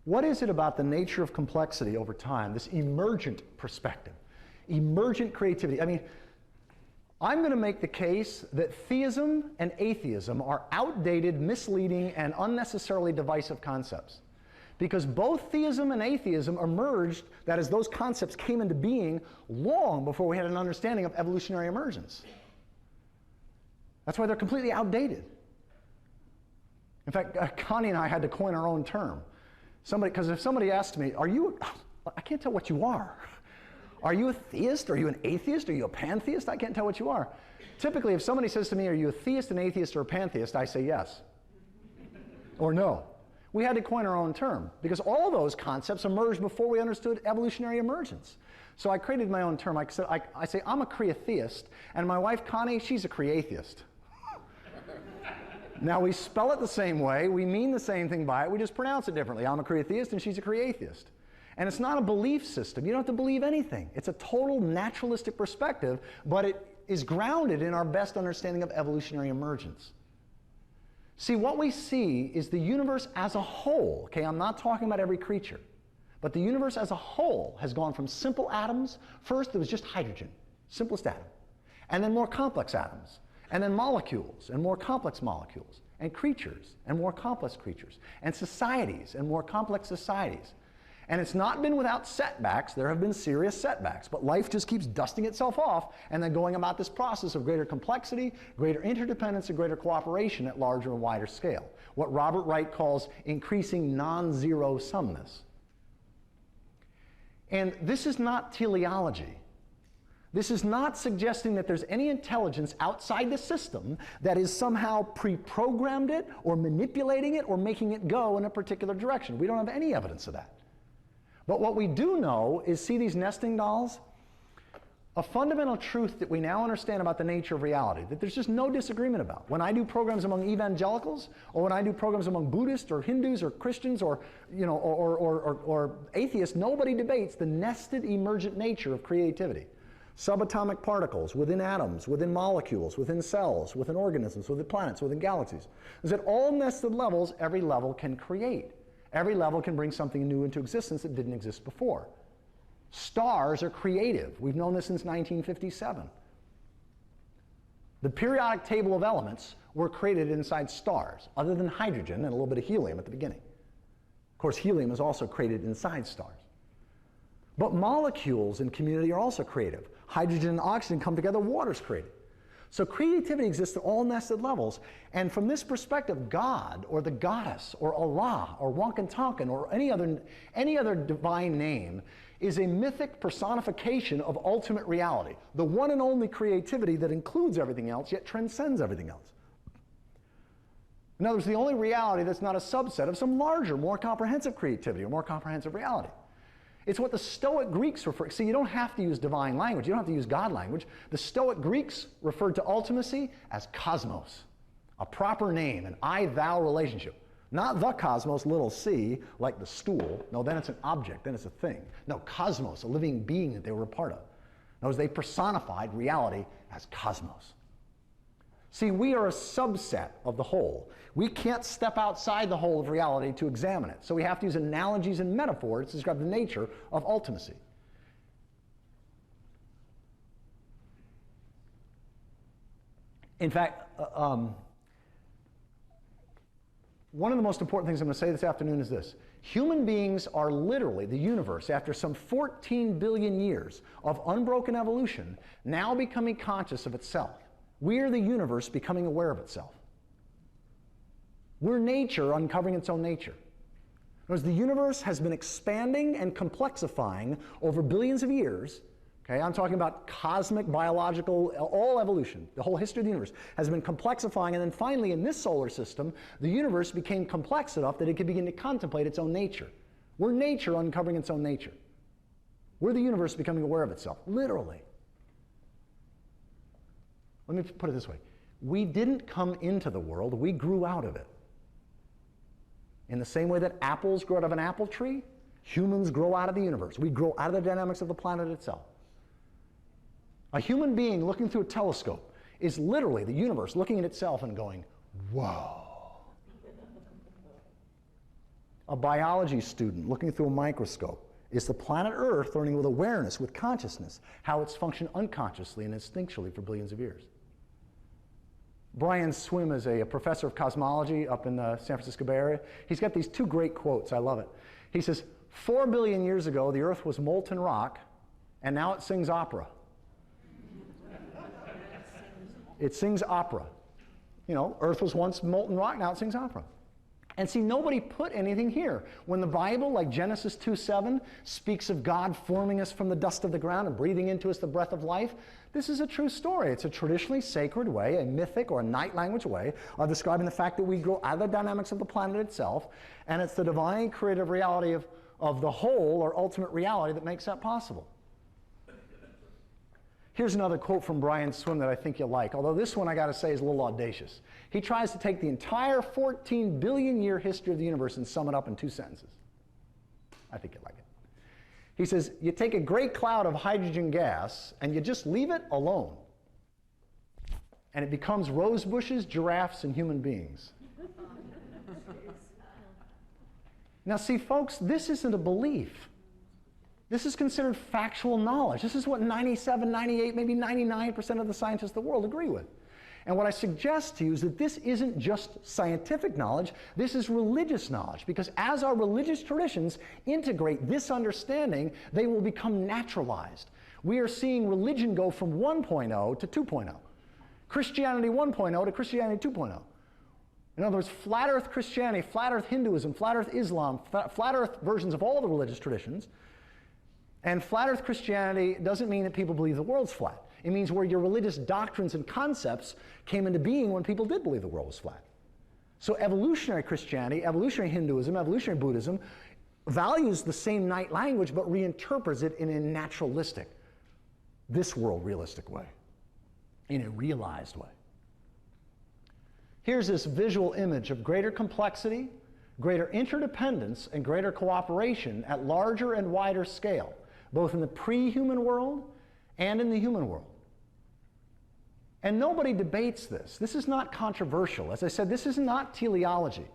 S2: What is it about the nature of complexity over time, this emergent perspective, emergent creativity? I mean, I'm going to make the case that theism and atheism are outdated, misleading, and unnecessarily divisive concepts. Because both theism and atheism emerged, that is, those concepts came into being long before we had an understanding of evolutionary emergence. That's why they're completely outdated. In fact, Connie and I had to coin our own term. Because if somebody asked me, I can't tell what you are. Are you a theist? Are you an atheist? Are you a pantheist? I can't tell what you are. Typically, if somebody says to me, are you a theist, an atheist, or a pantheist, I say yes. Or no. We had to coin our own term, because all those concepts emerged before we understood evolutionary emergence. So I created my own term. I say I'm a creatheist, and my wife Connie, she's a creatheist. Now we spell it the same way, we mean the same thing by it, we just pronounce it differently. I'm a creatheist and she's a creatheist. And it's not a belief system. You don't have to believe anything. It's a total naturalistic perspective, but it is grounded in our best understanding of evolutionary emergence. See, what we see is the universe as a whole. Okay, I'm not talking about every creature, but the universe as a whole has gone from simple atoms. First, there was just hydrogen, simplest atom, and then more complex atoms, and then molecules, and more complex molecules, and creatures, and more complex creatures, and societies, and more complex societies. And it's not been without setbacks. There have been serious setbacks, but life just keeps dusting itself off and then going about this process of greater complexity, greater interdependence, and greater cooperation at larger and wider scale. What Robert Wright calls increasing non-zero sumness. And this is not teleology. This is not suggesting that there's any intelligence outside the system that is somehow pre-programmed it or manipulating it or making it go in a particular direction. We don't have any evidence of that. But what we do know is, see these nesting dolls? A fundamental truth that we now understand about the nature of reality, that there's just no disagreement about. When I do programs among evangelicals, or when I do programs among Buddhists or Hindus or Christians or, or atheists, nobody debates the nested emergent nature of creativity. Subatomic particles within atoms, within molecules, within cells, within organisms, within planets, within galaxies. Is at all nested levels, every level can create. Every level can bring something new into existence that didn't exist before. Stars are creative. We've known this since 1957. The periodic table of elements were created inside stars, other than hydrogen and a little bit of helium at the beginning. Of course, helium is also created inside stars. But molecules in community are also creative. Hydrogen and oxygen come together, water's created. So creativity exists at all nested levels, and from this perspective, God or the goddess or Allah or Wonkin Tonkin or any other divine name is a mythic personification of ultimate reality, the one and only creativity that includes everything else yet transcends everything else. In other words, the only reality that's not a subset of some larger, more comprehensive creativity or more comprehensive reality. It's what the Stoic Greeks refer to. See, you don't have to use divine language. You don't have to use God language. The Stoic Greeks referred to ultimacy as cosmos, a proper name, an I-thou relationship. Not the cosmos, little c, like the stool. No, then it's an object, then it's a thing. No, cosmos, a living being that they were a part of. In other words, they personified reality as cosmos. See, we are a subset of the whole. We can't step outside the whole of reality to examine it. So we have to use analogies and metaphors to describe the nature of ultimacy. In fact, one of the most important things I'm going to say this afternoon is this. Human beings are literally, the universe, after some 14 billion years of unbroken evolution, now becoming conscious of itself. We're the universe becoming aware of itself. We're nature uncovering its own nature. Because the universe has been expanding and complexifying over billions of years. Okay, I'm talking about cosmic, biological, all evolution. The whole history of the universe has been complexifying, and then finally in this solar system, the universe became complex enough that it could begin to contemplate its own nature. We're nature uncovering its own nature. We're the universe becoming aware of itself, literally. Let me put it this way. We didn't come into the world, we grew out of it. In the same way that apples grow out of an apple tree, humans grow out of the universe. We grow out of the dynamics of the planet itself. A human being looking through a telescope is literally the universe looking at itself and going, whoa. A biology student looking through a microscope is the planet Earth learning with awareness, with consciousness, how it's functioned unconsciously and instinctually for billions of years. Brian Swim is a professor of cosmology up in the San Francisco Bay Area. He's got these two great quotes. I love it. He says, 4 billion years ago, the Earth was molten rock, and now it sings opera. It sings opera. You know, Earth was once molten rock, now it sings opera. And see, nobody put anything here. When the Bible, like Genesis 2:7, speaks of God forming us from the dust of the ground and breathing into us the breath of life, this is a true story. It's a traditionally sacred way, a mythic or a night language way of describing the fact that we grow out of the dynamics of the planet itself, and it's the divine creative reality of the whole or ultimate reality that makes that possible. Here's another quote from Brian Swim that I think you'll like, although this one I got to say is a little audacious. He tries to take the entire 14 billion year history of the universe and sum it up in 2 sentences. I think you'll like it. He says, you take a great cloud of hydrogen gas and you just leave it alone. And it becomes rose bushes, giraffes, and human beings. Now see, folks, this isn't a belief. This is considered factual knowledge. This is what 97, 98, maybe 99% of the scientists of the world agree with. And what I suggest to you is that this isn't just scientific knowledge, this is religious knowledge, because as our religious traditions integrate this understanding, they will become naturalized. We are seeing religion go from 1.0 to 2.0. Christianity 1.0 to Christianity 2.0. In other words, flat earth Christianity, flat earth Hinduism, flat earth Islam, flat earth versions of all the religious traditions. And flat earth Christianity doesn't mean that people believe the world's flat. It means where your religious doctrines and concepts came into being when people did believe the world was flat. So evolutionary Christianity, evolutionary Hinduism, evolutionary Buddhism values the same night language but reinterprets it in a naturalistic, this world realistic way, in a realized way. Here's this visual image of greater complexity, greater interdependence, and greater cooperation at larger and wider scale, both in the pre-human world and in the human world. And nobody debates this. This is not controversial. As I said, this is not teleology.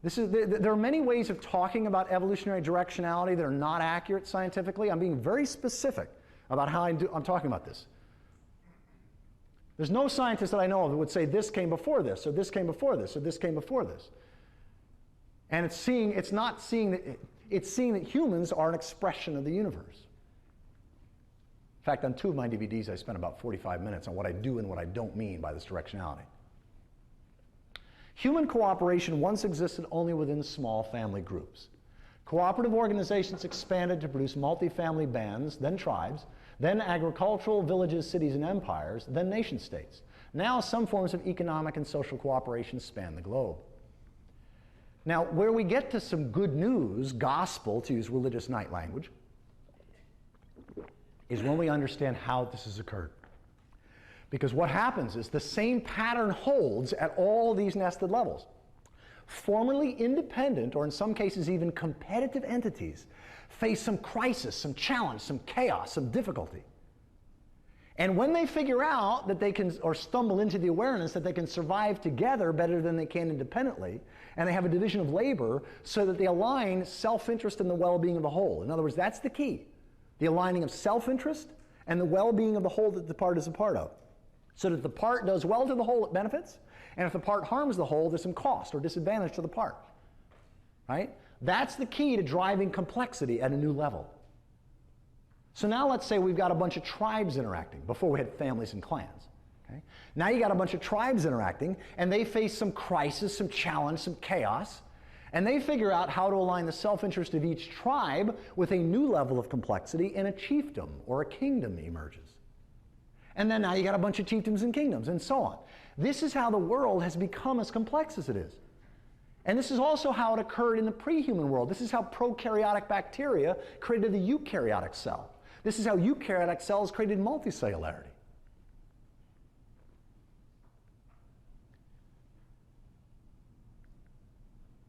S2: There are many ways of talking about evolutionary directionality that are not accurate scientifically. I'm being very specific about how I'm talking about this. There's no scientist that I know of that would say this came before this, or this came before this, or this came before this. And it's seeing that humans are an expression of the universe. In fact, on 2 of my DVDs, I spent about 45 minutes on what I do and what I don't mean by this directionality. Human cooperation once existed only within small family groups. Cooperative organizations expanded to produce multi-family bands, then tribes, then agricultural villages, cities, and empires, then nation-states. Now some forms of economic and social cooperation span the globe. Now, where we get to some good news, gospel, to use religious night language, is when we understand how this has occurred. Because what happens is the same pattern holds at all these nested levels. Formerly independent, or in some cases even competitive entities, face some crisis, some challenge, some chaos, some difficulty. And when they figure out that they can, or stumble into the awareness that they can survive together better than they can independently, and they have a division of labor so that they align self-interest and the well-being of the whole. In other words, that's the key. The aligning of self-interest and the well-being of the whole that the part is a part of. So that if the part does well to the whole, it benefits, and if the part harms the whole, there's some cost or disadvantage to the part. Right? That's the key to driving complexity at a new level. So now let's say we've got a bunch of tribes interacting. Before we had families and clans. Okay? Now you got a bunch of tribes interacting, and they face some crisis, some challenge, some chaos, and they figure out how to align the self-interest of each tribe with a new level of complexity, and a chiefdom or a kingdom emerges. And then now you got a bunch of chiefdoms and kingdoms, and so on. This is how the world has become as complex as it is. And this is also how it occurred in the pre-human world. This is how prokaryotic bacteria created the eukaryotic cell. This is how eukaryotic cells created multicellularity.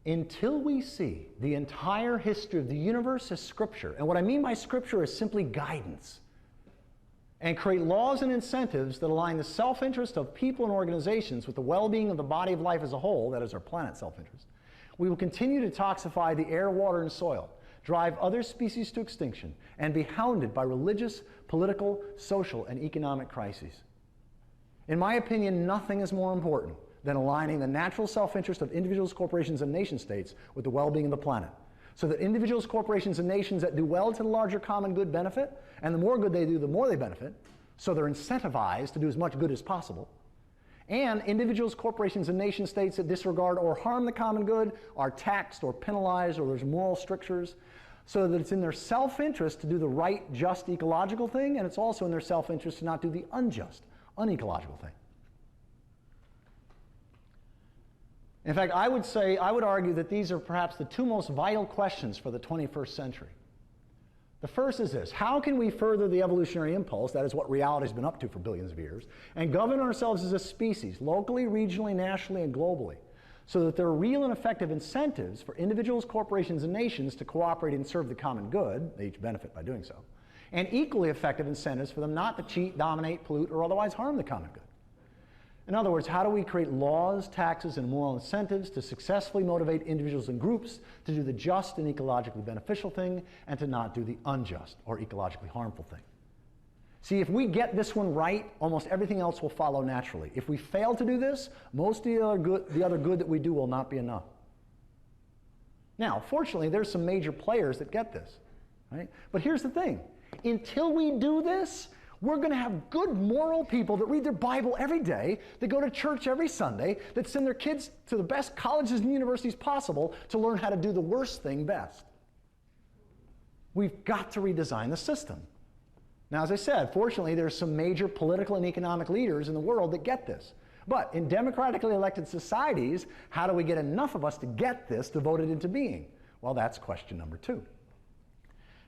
S2: Until we see the entire history of the universe as scripture, and what I mean by scripture is simply guidance, and create laws and incentives that align the self-interest of people and organizations with the well-being of the body of life as a whole, that is our planet's self-interest, we will continue to toxify the air, water, and soil, drive other species to extinction, and be hounded by religious, political, social, and economic crises. In my opinion, nothing is more important than aligning the natural self-interest of individuals, corporations, and nation-states with the well-being of the planet, so that individuals, corporations, and nations that do well to the larger common good benefit, and the more good they do, the more they benefit, so they're incentivized to do as much good as possible. And individuals, corporations, and nation-states that disregard or harm the common good are taxed or penalized, or there's moral strictures, so that it's in their self-interest to do the right, just, ecological thing, and it's also in their self-interest to not do the unjust, unecological thing. In fact, I would argue that these are perhaps the two most vital questions for the 21st century. The first is this: how can we further the evolutionary impulse, that is what reality's been up to for billions of years, and govern ourselves as a species, locally, regionally, nationally, and globally, so that there are real and effective incentives for individuals, corporations, and nations to cooperate and serve the common good, they each benefit by doing so, and equally effective incentives for them not to cheat, dominate, pollute, or otherwise harm the common good. In other words, how do we create laws, taxes, and moral incentives to successfully motivate individuals and groups to do the just and ecologically beneficial thing and to not do the unjust or ecologically harmful thing? See, if we get this one right, almost everything else will follow naturally. If we fail to do this, most of the other good that we do will not be enough. Now, fortunately, there's some major players that get this, right? But here's the thing. Until we do this, we're going to have good moral people that read their Bible every day, that go to church every Sunday, that send their kids to the best colleges and universities possible to learn how to do the worst thing best. We've got to redesign the system. Now, as I said, fortunately, there's some major political and economic leaders in the world that get this. But in democratically elected societies, how do we get enough of us to get this to vote it into being? Well, that's question number 2.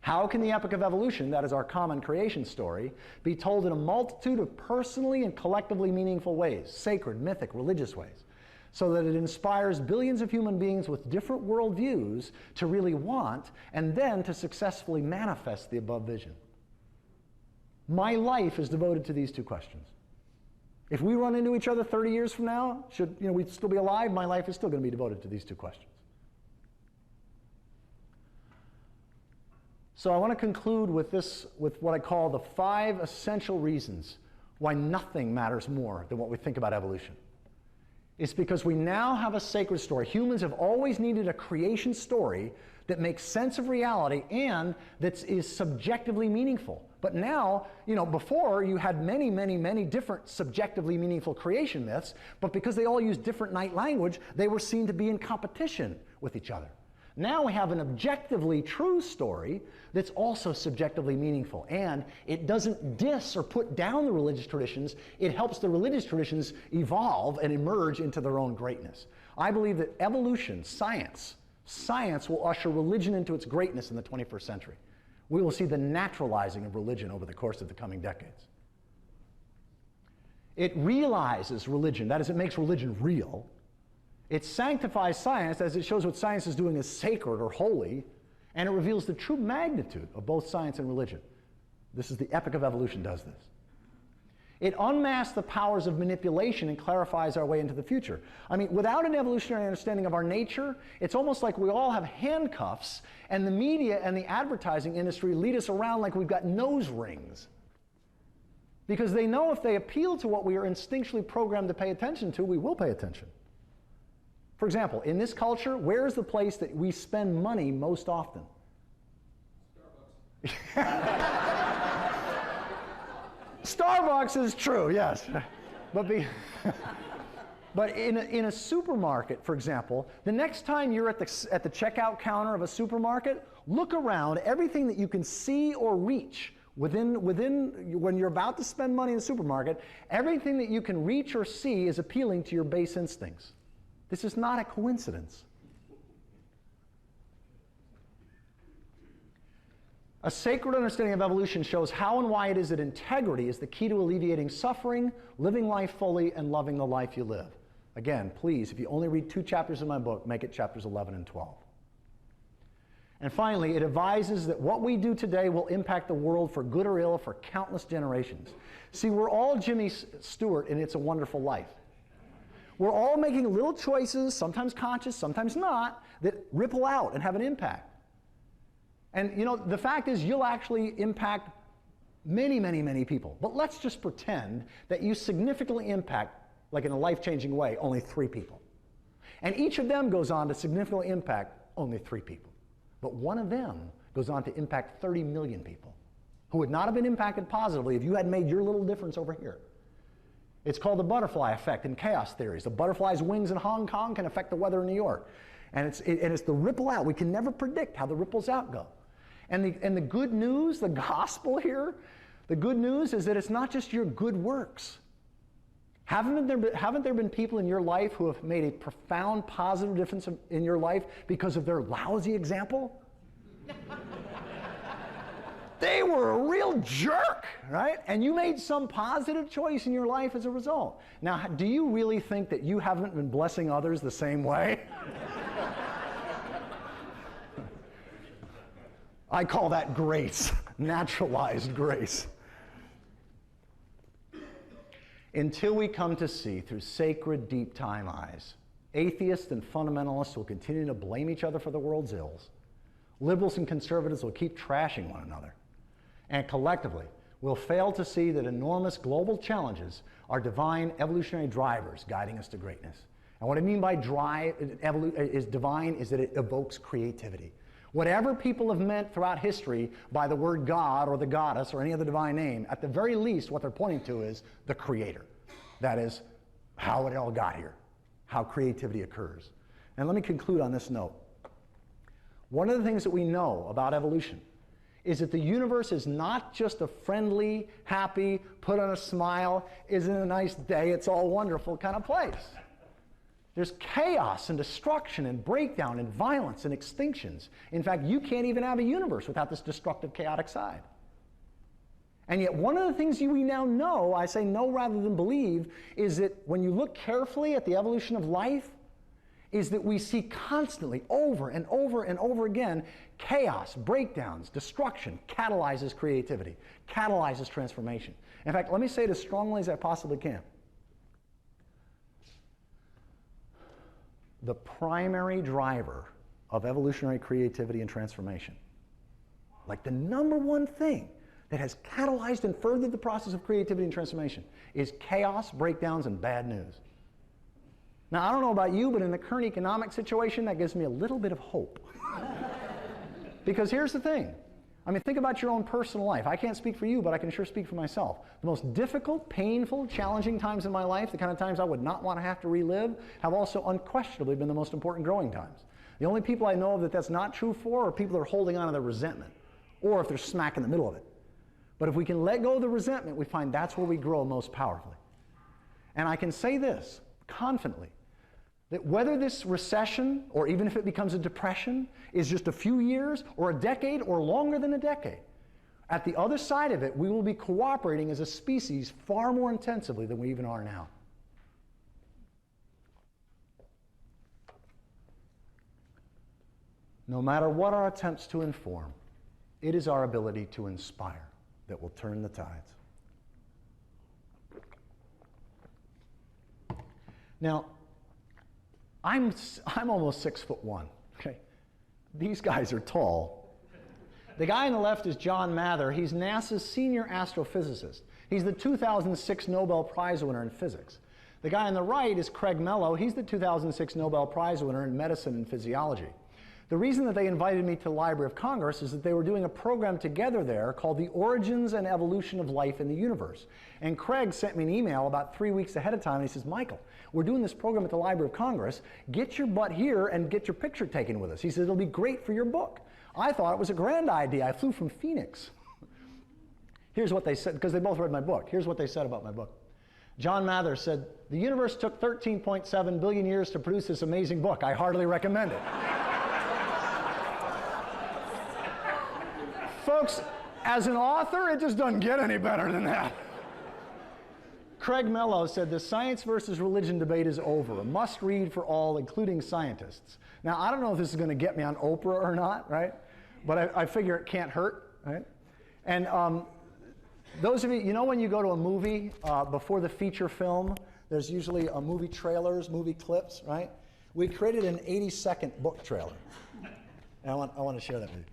S2: How can the epic of evolution, that is our common creation story, be told in a multitude of personally and collectively meaningful ways, sacred, mythic, religious ways, so that it inspires billions of human beings with different worldviews to really want and then to successfully manifest the above vision? My life is devoted to these two questions. If we run into each other 30 years from now, should we still be alive, my life is still going to be devoted to these two questions. So I want to conclude with what I call the 5 essential reasons why nothing matters more than what we think about evolution. It's because we now have a sacred story. Humans have always needed a creation story that makes sense of reality and that is subjectively meaningful. But now, before you had many, many, many different subjectively meaningful creation myths, but because they all use different language, they were seen to be in competition with each other. Now we have an objectively true story that's also subjectively meaningful, and it doesn't diss or put down the religious traditions. It helps the religious traditions evolve and emerge into their own greatness. I believe that evolution, science will usher religion into its greatness in the 21st century. We will see the naturalizing of religion over the course of the coming decades. It realizes religion, that is, it makes religion real. It sanctifies science as it shows what science is doing is sacred or holy, and it reveals the true magnitude of both science and religion. This is the epic of evolution does this. It unmasks the powers of manipulation and clarifies our way into the future. I mean, without an evolutionary understanding of our nature, it's almost like we all have handcuffs, and the media and the advertising industry lead us around like we've got nose rings. Because they know if they appeal to what we are instinctually programmed to pay attention to, we will pay attention. For example, in this culture, where is the place that we spend money most often? Starbucks. Starbucks is true, yes. But in a supermarket, for example, the next time you're at the checkout counter of a supermarket, look around. Everything that you can see or reach within when you're about to spend money in the supermarket, everything that you can reach or see is appealing to your base instincts. This is not a coincidence. A sacred understanding of evolution shows how and why it is that integrity is the key to alleviating suffering, living life fully, and loving the life you live. Again, please, if you only read 2 chapters of my book, make it chapters 11 and 12. And finally, it advises that what we do today will impact the world for good or ill for countless generations. See, we're all Jimmy Stewart in It's a Wonderful Life. We're all making little choices, sometimes conscious, sometimes not, that ripple out and have an impact. And the fact is you'll actually impact Many, many, many people. But let's just pretend that you significantly impact, like in a life-changing way, only 3 people. And each of them goes on to significantly impact only 3 people. But one of them goes on to impact 30 million people who would not have been impacted positively if you had made your little difference over here. It's called the butterfly effect in chaos theories. The butterfly's wings in Hong Kong can affect the weather in New York. And it's the ripple out. We can never predict how the ripples out go. And the good news, the gospel here, the good news is that it's not just your good works. Haven't there been people in your life who have made a profound positive difference in your life because of their lousy example? They were a real jerk, right? And you made some positive choice in your life as a result. Now, do you really think that you haven't been blessing others the same way? I call that grace, naturalized grace. Until we come to see through sacred deep time eyes, atheists and fundamentalists will continue to blame each other for the world's ills. Liberals and conservatives will keep trashing one another. And collectively, we'll fail to see that enormous global challenges are divine evolutionary drivers guiding us to greatness. And what I mean by divine is that it evokes creativity. Whatever people have meant throughout history by the word God or the goddess or any other divine name, at the very least what they're pointing to is the creator. That is how it all got here, how creativity occurs. And let me conclude on this note. One of the things that we know about evolution is that the universe is not just a friendly, happy, put on a smile, isn't it a nice day, it's all wonderful kind of place. There's chaos and destruction and breakdown and violence and extinctions. In fact, you can't even have a universe without this destructive, chaotic side. And yet one of the things we now know, I say know rather than believe, is that when you look carefully at the evolution of life, is that we see constantly, over and over and over again, chaos, breakdowns, destruction catalyzes creativity, catalyzes transformation. In fact, let me say it as strongly as I possibly can. The primary driver of evolutionary creativity and transformation, like the #1 thing that has catalyzed and furthered the process of creativity and transformation, is chaos, breakdowns, and bad news. Now, I don't know about you, but in the current economic situation, that gives me a little bit of hope. Because here's the thing. I mean, think about your own personal life. I can't speak for you, but I can sure speak for myself. The most difficult, painful, challenging times in my life, the kind of times I would not want to have to relive, have also unquestionably been the most important growing times. The only people I know that that's not true for are people that are holding on to their resentment, or if they're smack in the middle of it. But if we can let go of the resentment, we find that's where we grow most powerfully. And I can say this confidently, that whether this recession, or even if it becomes a depression, is just a few years, or a decade, or longer than a decade, at the other side of it, we will be cooperating as a species far more intensively than we even are now. No matter what our attempts to inform, it is our ability to inspire that will turn the tides. Now, I'm almost 6'1", okay? These guys are tall. The guy on the left is John Mather. He's NASA's senior astrophysicist. He's the 2006 Nobel Prize winner in physics. The guy on the right is Craig Mello. He's the 2006 Nobel Prize winner in medicine and physiology. The reason that they invited me to the Library of Congress is that they were doing a program together there called The Origins and Evolution of Life in the Universe. And Craig sent me an email about 3 weeks ahead of time, and he says, Michael, we're doing this program at the Library of Congress. Get your butt here and get your picture taken with us. He says, it'll be great for your book. I thought it was a grand idea. I flew from Phoenix. Here's what they said, because they both read my book. Here's what they said about my book. John Mather said, the universe took 13.7 billion years to produce this amazing book. I heartily recommend it. Folks, as an author, it just doesn't get any better than that. Craig Mello said, the science versus religion debate is over. A must read for all, including scientists. Now, I don't know if this is going to get me on Oprah or not, right? But I figure it can't hurt, right? And those of you, you know when you go to a movie, before the feature film, there's usually a movie trailers, movie clips, right? We created an 80-second book trailer. And I want to share that with you.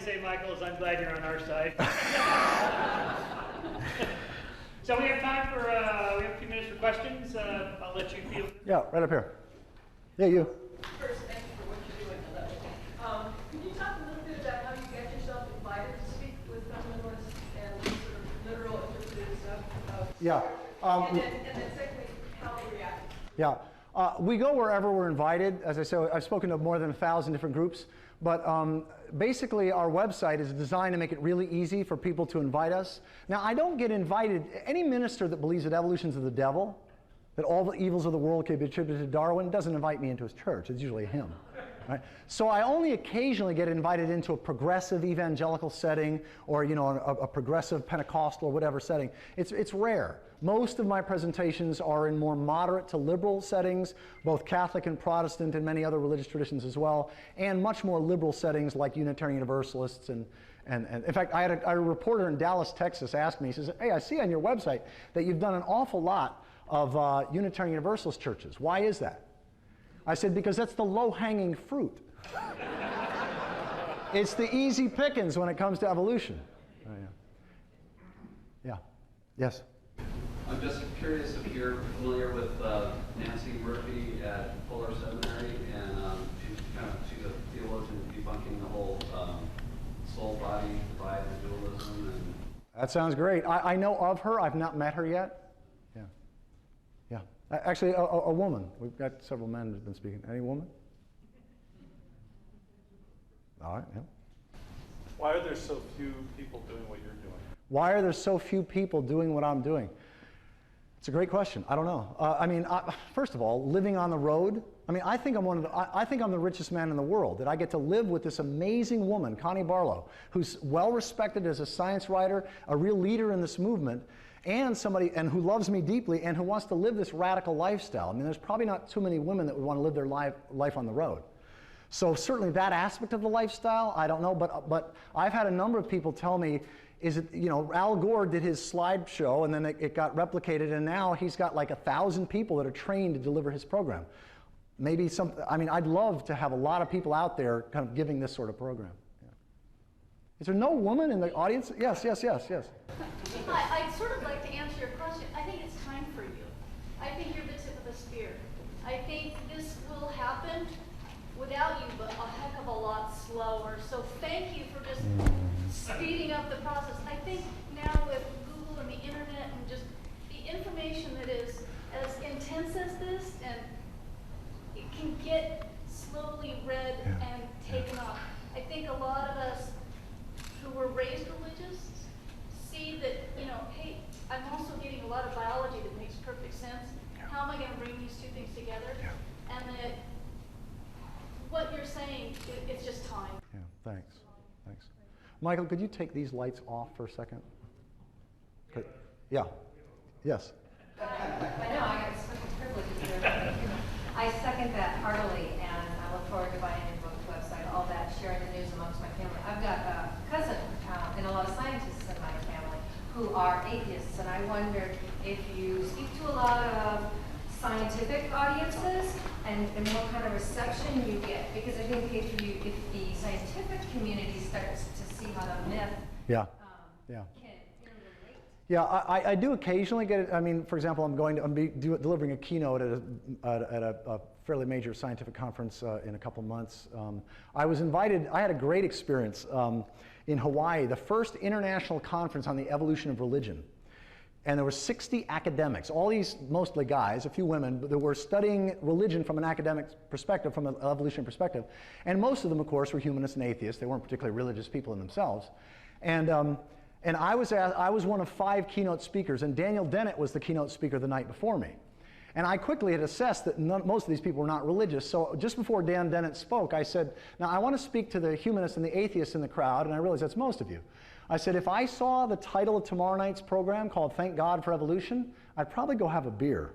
S1: say, Michael, is I'm glad you're on our side. So we have time for, we have a few minutes for questions. I'll let you field.
S2: Yeah, right up here. Yeah, you.
S3: First, thank you for what you're doing. I love it. Could you talk a little bit about how you get yourself invited to speak with fundamentalists and sort of literal interpretive stuff?
S2: Yeah.
S3: And then secondly, how they react.
S2: Yeah. We go wherever we're invited. As I said, I've spoken to more than 1,000 different groups. But basically, our website is designed to make it really easy for people to invite us. Now, I don't get invited. Any minister that believes that evolution's of the devil, that all the evils of the world can be attributed to Darwin, doesn't invite me into his church. It's usually him. Right? So I only occasionally get invited into a progressive evangelical setting or a progressive Pentecostal or whatever setting. It's rare. Most of my presentations are in more moderate to liberal settings, both Catholic and Protestant and many other religious traditions as well, and much more liberal settings like Unitarian Universalists. And in fact, I had a reporter in Dallas, Texas ask me, he says, hey, I see on your website that you've done an awful lot of Unitarian Universalist churches. Why is that? I said, because that's the low-hanging fruit. It's the easy pickings when it comes to evolution. Oh, yeah. Yeah. Yes?
S4: I'm just curious if you're familiar with Nancy Murphy at Fuller Seminary, and she's a theologian debunking the whole soul-body divide and dualism. And
S2: that sounds great. I know of her. I've not met her yet. Yeah. Yeah. Actually, a woman. We've got several men who've been speaking. Any woman? All right. Yeah.
S5: Why are there so few people doing what you're doing?
S2: Why are there so few people doing what I'm doing? It's a great question. I don't know. First of all, living on the road. I think I'm the richest man in the world. That I get to live with this amazing woman, Connie Barlow, who's well respected as a science writer, a real leader in this movement, and somebody who loves me deeply and who wants to live this radical lifestyle. There's probably not too many women that would want to live their life on the road. So certainly that aspect of the lifestyle, I don't know. But I've had a number of people tell me, Al Gore did his slideshow, and then it got replicated, and now he's got like 1,000 people that are trained to deliver his program. Maybe I'd love to have a lot of people out there kind of giving this sort of program. Yeah. Is there no woman in the audience? Yes.
S6: I'd sort of like to answer your question. I think it's time for you. I think you're the tip of the spear. I think this will happen without you, but a heck of a lot slower. So thank you for just speeding up the process. I think now with Google and the internet and just the information that is as intense as this, and it can get slowly read and taken off. I think a lot of us who were raised religious see that, hey, I'm also getting a lot of biology that makes perfect sense. How am I going to bring these two things together? And that what you're saying, it's just time.
S2: Yeah, thanks. Michael, could you take these lights off for a second? Yeah. Yes.
S7: I know, I got special privileges here. I second that heartily, and I look forward to buying your book, website, all that, sharing the news amongst my family. I've got a cousin and a lot of scientists in my family who are atheists, and I wondered if you speak to a lot of scientific audiences and what kind of reception you get, because I think if the scientific community starts to see how the myth can interrelate.
S2: Yeah, I do occasionally get it. For example, I'm delivering a keynote at a fairly major scientific conference in a couple months. I was invited. I had a great experience in Hawaii, the first international conference on the evolution of religion. And there were 60 academics, all these mostly guys, a few women, but that were studying religion from an academic perspective, from an evolutionary perspective. And most of them, of course, were humanists and atheists. They weren't particularly religious people in themselves. And I was one of 5 keynote speakers, and Daniel Dennett was the keynote speaker the night before me. And I quickly had assessed that most of these people were not religious. So just before Dan Dennett spoke, I said, now I want to speak to the humanists and the atheists in the crowd, and I realized that's most of you. I said, if I saw the title of tomorrow night's program called Thank God for Evolution, I'd probably go have a beer,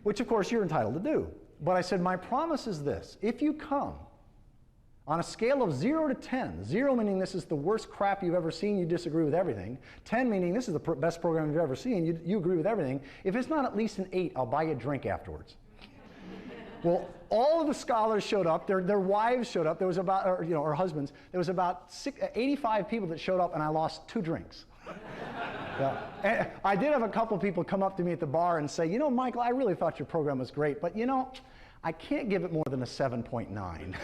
S2: which of course you're entitled to do. But I said, my promise is this: if you come on a scale of 0 to 10, 0 meaning this is the worst crap you've ever seen, you disagree with everything, 10 meaning this is the best program you've ever seen, you agree with everything, if it's not at least an 8, I'll buy you a drink afterwards. Well, all of the scholars showed up. Their wives showed up. There was about, or husbands. There was about 85 people that showed up, and I lost 2 drinks. Yeah. And I did have a couple people come up to me at the bar and say, you know, Michael, I really thought your program was great, but you know, I can't give it more than a 7.9.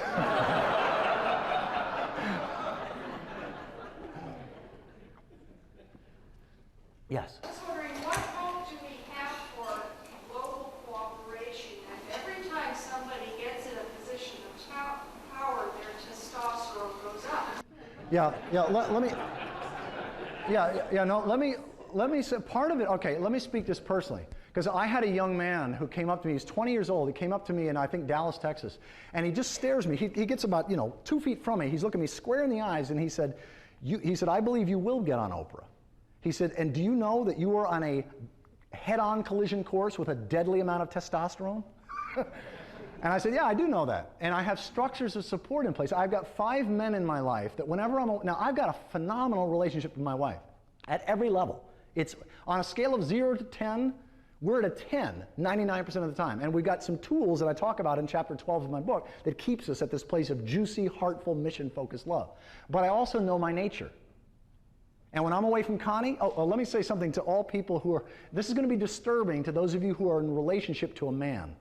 S2: Yes.
S8: I was wondering, what hope do we have for global cooperation if every time somebody gets in a position of power, their testosterone goes up?
S2: Let me say part of it. Okay, let me speak this personally, because I had a young man who came up to me. He's 20 years old. He came up to me in, I think, Dallas, Texas, and he just stares me. He gets about 2 feet from me. He's looking me square in the eyes, and he said, I believe you will get on Oprah. He said, and do you know that you are on a head-on collision course with a deadly amount of testosterone? And I said, yeah, I do know that. And I have structures of support in place. I've got 5 men in my life that whenever now I've got a phenomenal relationship with my wife at every level. It's on a scale of 0 to 10, we're at a 10, 99% of the time. And we've got some tools that I talk about in chapter 12 of my book that keeps us at this place of juicy, heartful, mission-focused love. But I also know my nature. And when I'm away from Connie, let me say something to all people who are, this is going to be disturbing to those of you who are in relationship to a man.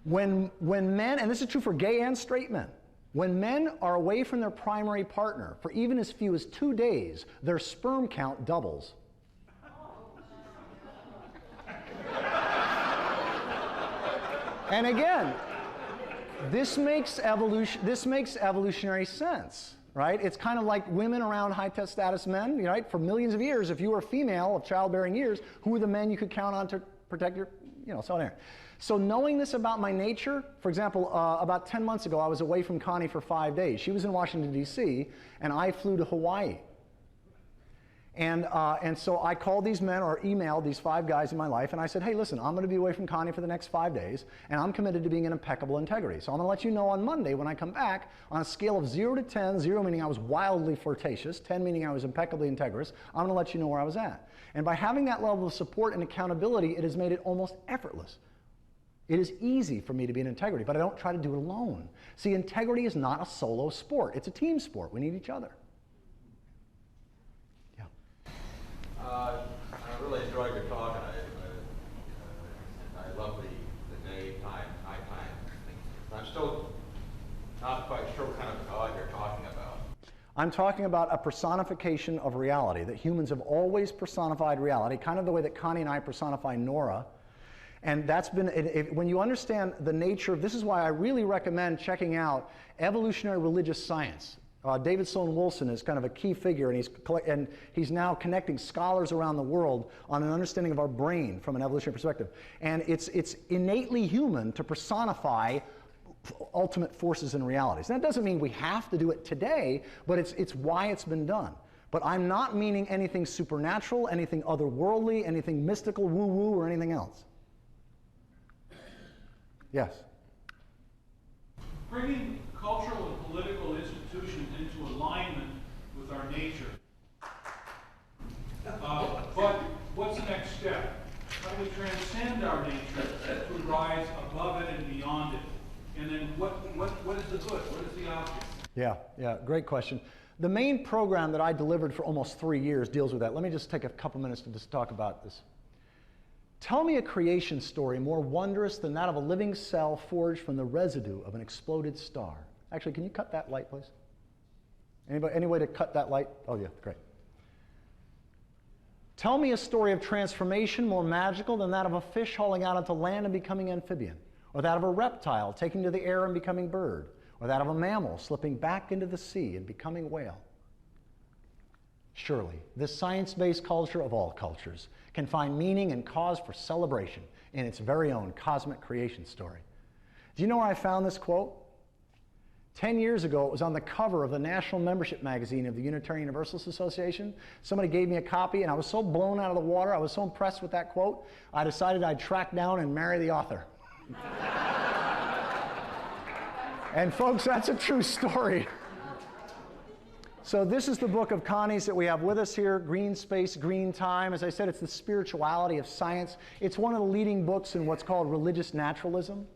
S2: When men, and this is true for gay and straight men, when men are away from their primary partner for even as few as 2 days, their sperm count doubles. And again, this makes evolutionary sense, right? It's kind of like women around high-test status men, right? For millions of years, if you were a female of childbearing years, who were the men you could count on to protect your, so on there. So knowing this about my nature, for example, about 10 months ago, I was away from Connie for 5 days. She was in Washington, D.C., and I flew to Hawaii. And so I called these men or emailed these 5 guys in my life, and I said, hey, listen, I'm going to be away from Connie for the next 5 days, and I'm committed to being in impeccable integrity. So I'm going to let you know on Monday when I come back, on a scale of 0 to 10, 0 meaning I was wildly flirtatious, 10 meaning I was impeccably integrous, I'm going to let you know where I was at. And by having that level of support and accountability, it has made it almost effortless. It is easy for me to be in integrity, but I don't try to do it alone. See, integrity is not a solo sport. It's a team sport. We need each other. Yeah.
S9: I really enjoyed your talk, and I love the daytime, nighttime thing. I'm still not quite sure what kind of God you're talking about.
S2: I'm talking about a personification of reality, that humans have always personified reality, kind of the way that Connie and I personify Nora. And that's been, when you understand the nature of, this is why I really recommend checking out Evolutionary Religious Science. David Sloan Wilson is kind of a key figure, and he's now connecting scholars around the world on an understanding of our brain from an evolutionary perspective. And it's innately human to personify ultimate forces and realities. And that doesn't mean we have to do it today, but it's why it's been done. But I'm not meaning anything supernatural, anything otherworldly, anything mystical, woo-woo, or anything else. Yes?
S10: Bringing cultural and political institutions into alignment with our nature. But what's the next step? How do we transcend our nature to rise above it and beyond it? And then what is the good? What is the object?
S2: Yeah, great question. The main program that I delivered for almost 3 years deals with that. Let me just take a couple minutes to just talk about this. Tell me a creation story more wondrous than that of a living cell forged from the residue of an exploded star. Actually, can you cut that light, please? Anybody, any way to cut that light? Oh, yeah, great. Tell me a story of transformation more magical than that of a fish hauling out onto land and becoming amphibian, or that of a reptile taking to the air and becoming bird, or that of a mammal slipping back into the sea and becoming whale. Surely, this science-based culture of all cultures can find meaning and cause for celebration in its very own cosmic creation story. Do you know where I found this quote? 10 years ago, it was on the cover of the National Membership Magazine of the Unitarian Universalist Association. Somebody gave me a copy, and I was so blown out of the water, I was so impressed with that quote, I decided I'd track down and marry the author. And folks, that's a true story. So this is the book of Connie's that we have with us here, Green Space, Green Time. As I said, it's the spirituality of science. It's one of the leading books in what's called religious naturalism.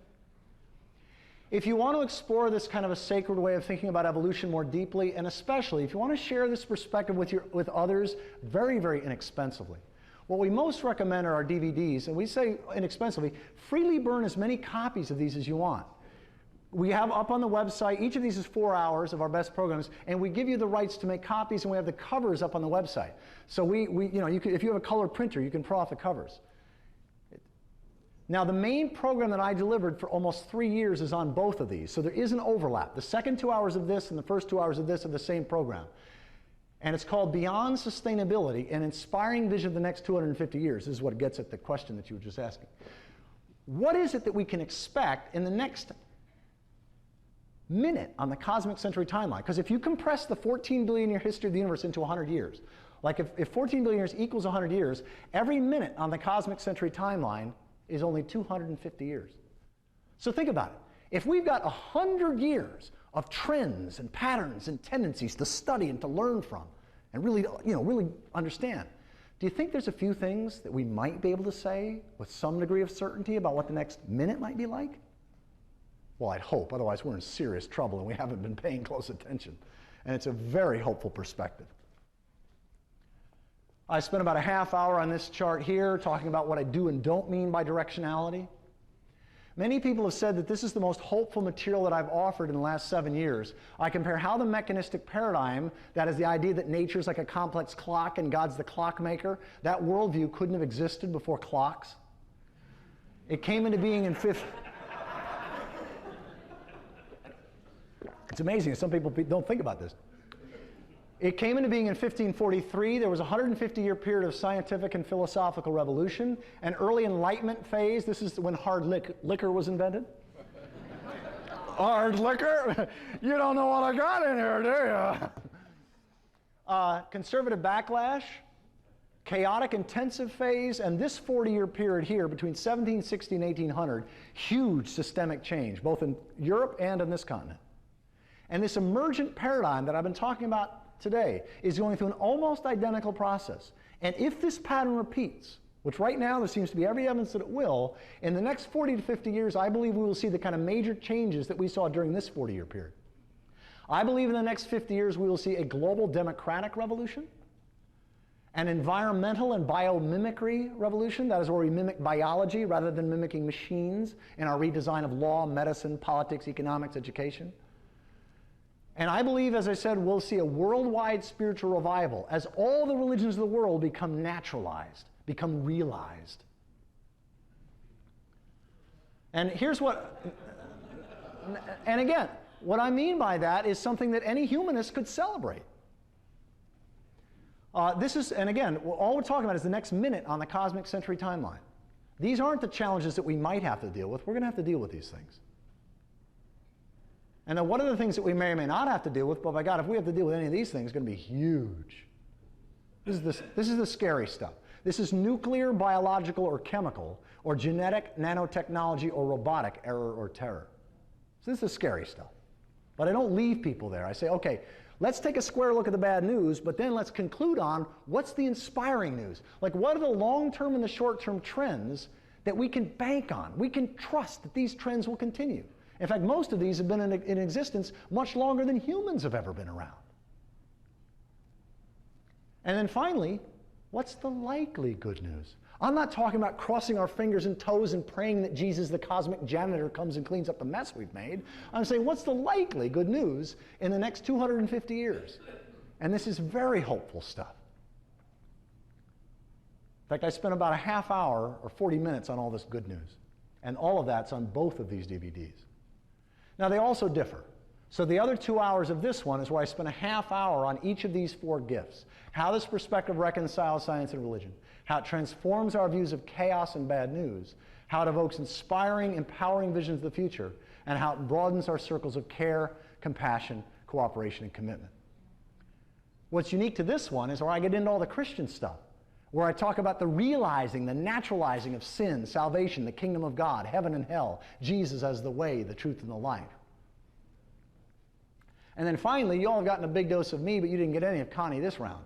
S2: If you want to explore this kind of a sacred way of thinking about evolution more deeply, and especially if you want to share this perspective with others very, very inexpensively, what we most recommend are our DVDs, and we say inexpensively, freely burn as many copies of these as you want. We have up on the website, each of these is 4 hours of our best programs, and we give you the rights to make copies, and we have the covers up on the website. So if you have a color printer, you can print off the covers. Now, the main program that I delivered for almost 3 years is on both of these, so there is an overlap. The second 2 hours of this and the first 2 hours of this are the same program. And it's called Beyond Sustainability, an Inspiring Vision of the Next 250 Years. This is what gets at the question that you were just asking. What is it that we can expect in the next minute on the cosmic century timeline? Because if you compress the 14 billion year history of the universe into 100 years, like if 14 billion years equals 100 years, every minute on the cosmic century timeline is only 250 years. So think about it. If we've got 100 years of trends and patterns and tendencies to study and to learn from and really understand, do you think there's a few things that we might be able to say with some degree of certainty about what the next minute might be like? Well, I'd hope, otherwise we're in serious trouble and we haven't been paying close attention. And it's a very hopeful perspective. I spent about a half hour on this chart here talking about what I do and don't mean by directionality. Many people have said that this is the most hopeful material that I've offered in the last 7 years. I compare how the mechanistic paradigm, that is the idea that nature's like a complex clock and God's the clockmaker, that worldview couldn't have existed before clocks. It came into being in It's amazing, some people don't think about this. It came into being in 1543. There was a 150-year period of scientific and philosophical revolution, an early Enlightenment phase. This is when hard liquor was invented. Hard liquor? You don't know what I got in here, do you? Conservative backlash, chaotic intensive phase, and this 40-year period here between 1760 and 1800, huge systemic change, both in Europe and on this continent. And this emergent paradigm that I've been talking about today is going through an almost identical process. And if this pattern repeats, which right now there seems to be every evidence that it will, in the next 40 to 50 years, I believe we will see the kind of major changes that we saw during this 40-year period. I believe in the next 50 years we will see a global democratic revolution, an environmental and biomimicry revolution, that is where we mimic biology rather than mimicking machines in our redesign of law, medicine, politics, economics, education. And I believe, as I said, we'll see a worldwide spiritual revival as all the religions of the world become naturalized, become realized. And here's what, and again, what I mean by that is something that any humanist could celebrate. And again, all we're talking about is the next minute on the cosmic century timeline. These aren't the challenges that we might have to deal with. We're going to have to deal with these things. And then what are the things that we may or may not have to deal with? But by God, if we have to deal with any of these things, it's going to be huge. This is the scary stuff. This is nuclear, biological, or chemical, or genetic, nanotechnology, or robotic error or terror. So this is the scary stuff. But I don't leave people there. I say, okay, let's take a square look at the bad news, but then let's conclude on what's the inspiring news. Like, what are the long-term and the short-term trends that we can bank on? We can trust that these trends will continue. In fact, most of these have been in existence much longer than humans have ever been around. And then finally, what's the likely good news? I'm not talking about crossing our fingers and toes and praying that Jesus, the cosmic janitor, comes and cleans up the mess we've made. I'm saying, what's the likely good news in the next 250 years? And this is very hopeful stuff. In fact, I spent about a half hour or 40 minutes on all this good news. And all of that's on both of these DVDs. Now, they also differ. So the other 2 hours of this one is where I spent a half hour on each of these 4 gifts. How this perspective reconciles science and religion. How it transforms our views of chaos and bad news. How it evokes inspiring, empowering visions of the future. And how it broadens our circles of care, compassion, cooperation, and commitment. What's unique to this one is where I get into all the Christian stuff. Where I talk about the realizing, the naturalizing of sin, salvation, the kingdom of God, heaven and hell, Jesus as the way, the truth, and the life. And then finally, you all have gotten a big dose of me, but you didn't get any of Connie this round.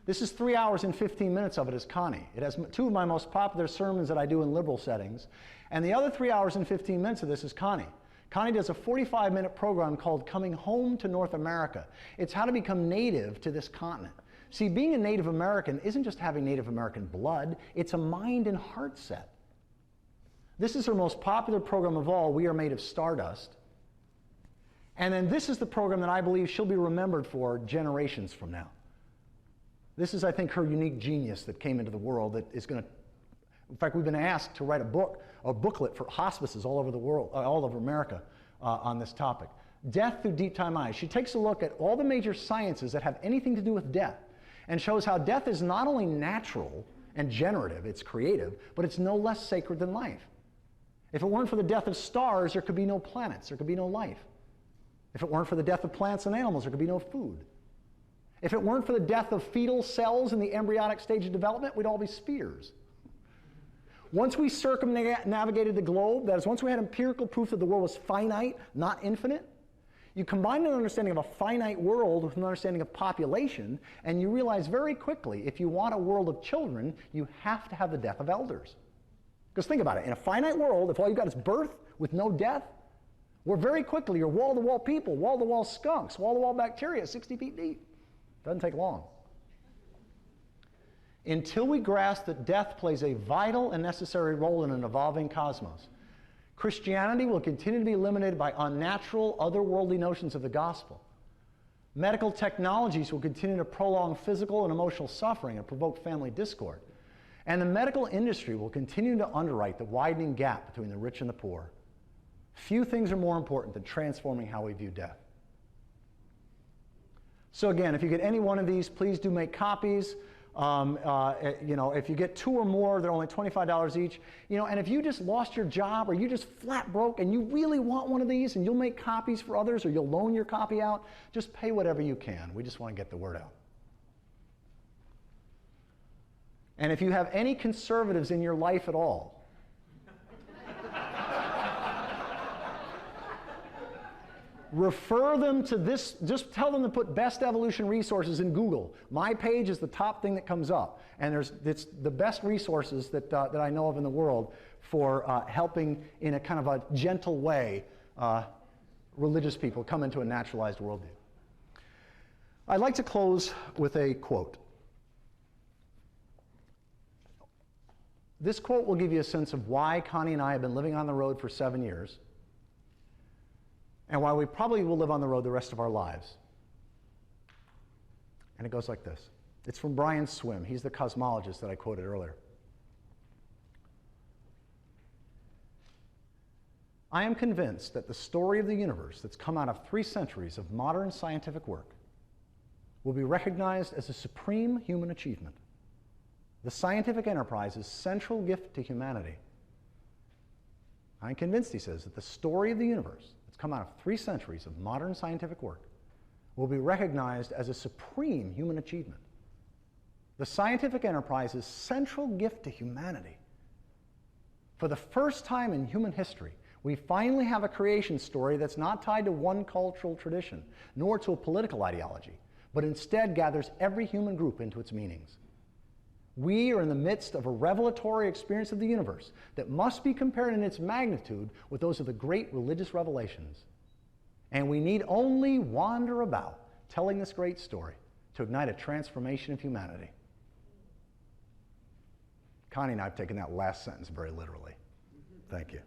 S2: This is 3 hours and 15 minutes of it is Connie. It has two of my most popular sermons that I do in liberal settings. And the other 3 hours and 15 minutes of this is Connie. Connie does a 45-minute program called Coming Home to North America. It's how to become native to this continent. See, being a Native American isn't just having Native American blood, it's a mind and heart set. This is her most popular program of all, We Are Made of Stardust. And then this is the program that I believe she'll be remembered for generations from now. This is, I think, her unique genius that came into the world that is going to, in fact, we've been asked to write a booklet for hospices all over the world, all over America on this topic. Death Through Deep Time Eyes. She takes a look at all the major sciences that have anything to do with death and shows how death is not only natural and generative, it's creative, but it's no less sacred than life. If it weren't for the death of stars, there could be no planets, there could be no life. If it weren't for the death of plants and animals, there could be no food. If it weren't for the death of fetal cells in the embryonic stage of development, we'd all be spears. Once we circumnavigated the globe, that is, once we had empirical proof that the world was finite, not infinite, you combine an understanding of a finite world with an understanding of population, and you realize very quickly, if you want a world of children, you have to have the death of elders. Because think about it, in a finite world, if all you've got is birth with no death, we're very quickly your wall-to-wall people, wall-to-wall skunks, wall-to-wall bacteria 60 feet deep. Doesn't take long. Until we grasp that death plays a vital and necessary role in an evolving cosmos, Christianity will continue to be limited by unnatural, otherworldly notions of the gospel. Medical technologies will continue to prolong physical and emotional suffering and provoke family discord. And the medical industry will continue to underwrite the widening gap between the rich and the poor. Few things are more important than transforming how we view death. So again, if you get any one of these, please do make copies. If you get 2 or more, they're only $25 each. And if you just lost your job or you just flat broke and you really want one of these and you'll make copies for others or you'll loan your copy out, just pay whatever you can. We just want to get the word out. And if you have any conservatives in your life at all, refer them to this, just tell them to put best evolution resources in Google. My page is the top thing that comes up. And it's the best resources that I know of in the world for helping in a kind of a gentle way religious people come into a naturalized worldview. I'd like to close with a quote. This quote will give you a sense of why Connie and I have been living on the road for 7 years, and why we probably will live on the road the rest of our lives. And it goes like this. It's from Brian Swim. He's the cosmologist that I quoted earlier. I am convinced that the story of the universe that's come out of 3 centuries of modern scientific work will be recognized as a supreme human achievement. The scientific enterprise's central gift to humanity. I'm convinced, he says, that the story of the universe come out of 3 centuries of modern scientific work will be recognized as a supreme human achievement. The scientific enterprise's central gift to humanity. For the first time in human history, we finally have a creation story that's not tied to one cultural tradition, nor to a political ideology, but instead gathers every human group into its meanings. We are in the midst of a revelatory experience of the universe that must be compared in its magnitude with those of the great religious revelations. And we need only wander about telling this great story to ignite a transformation of humanity. Connie and I have taken that last sentence very literally. Thank you.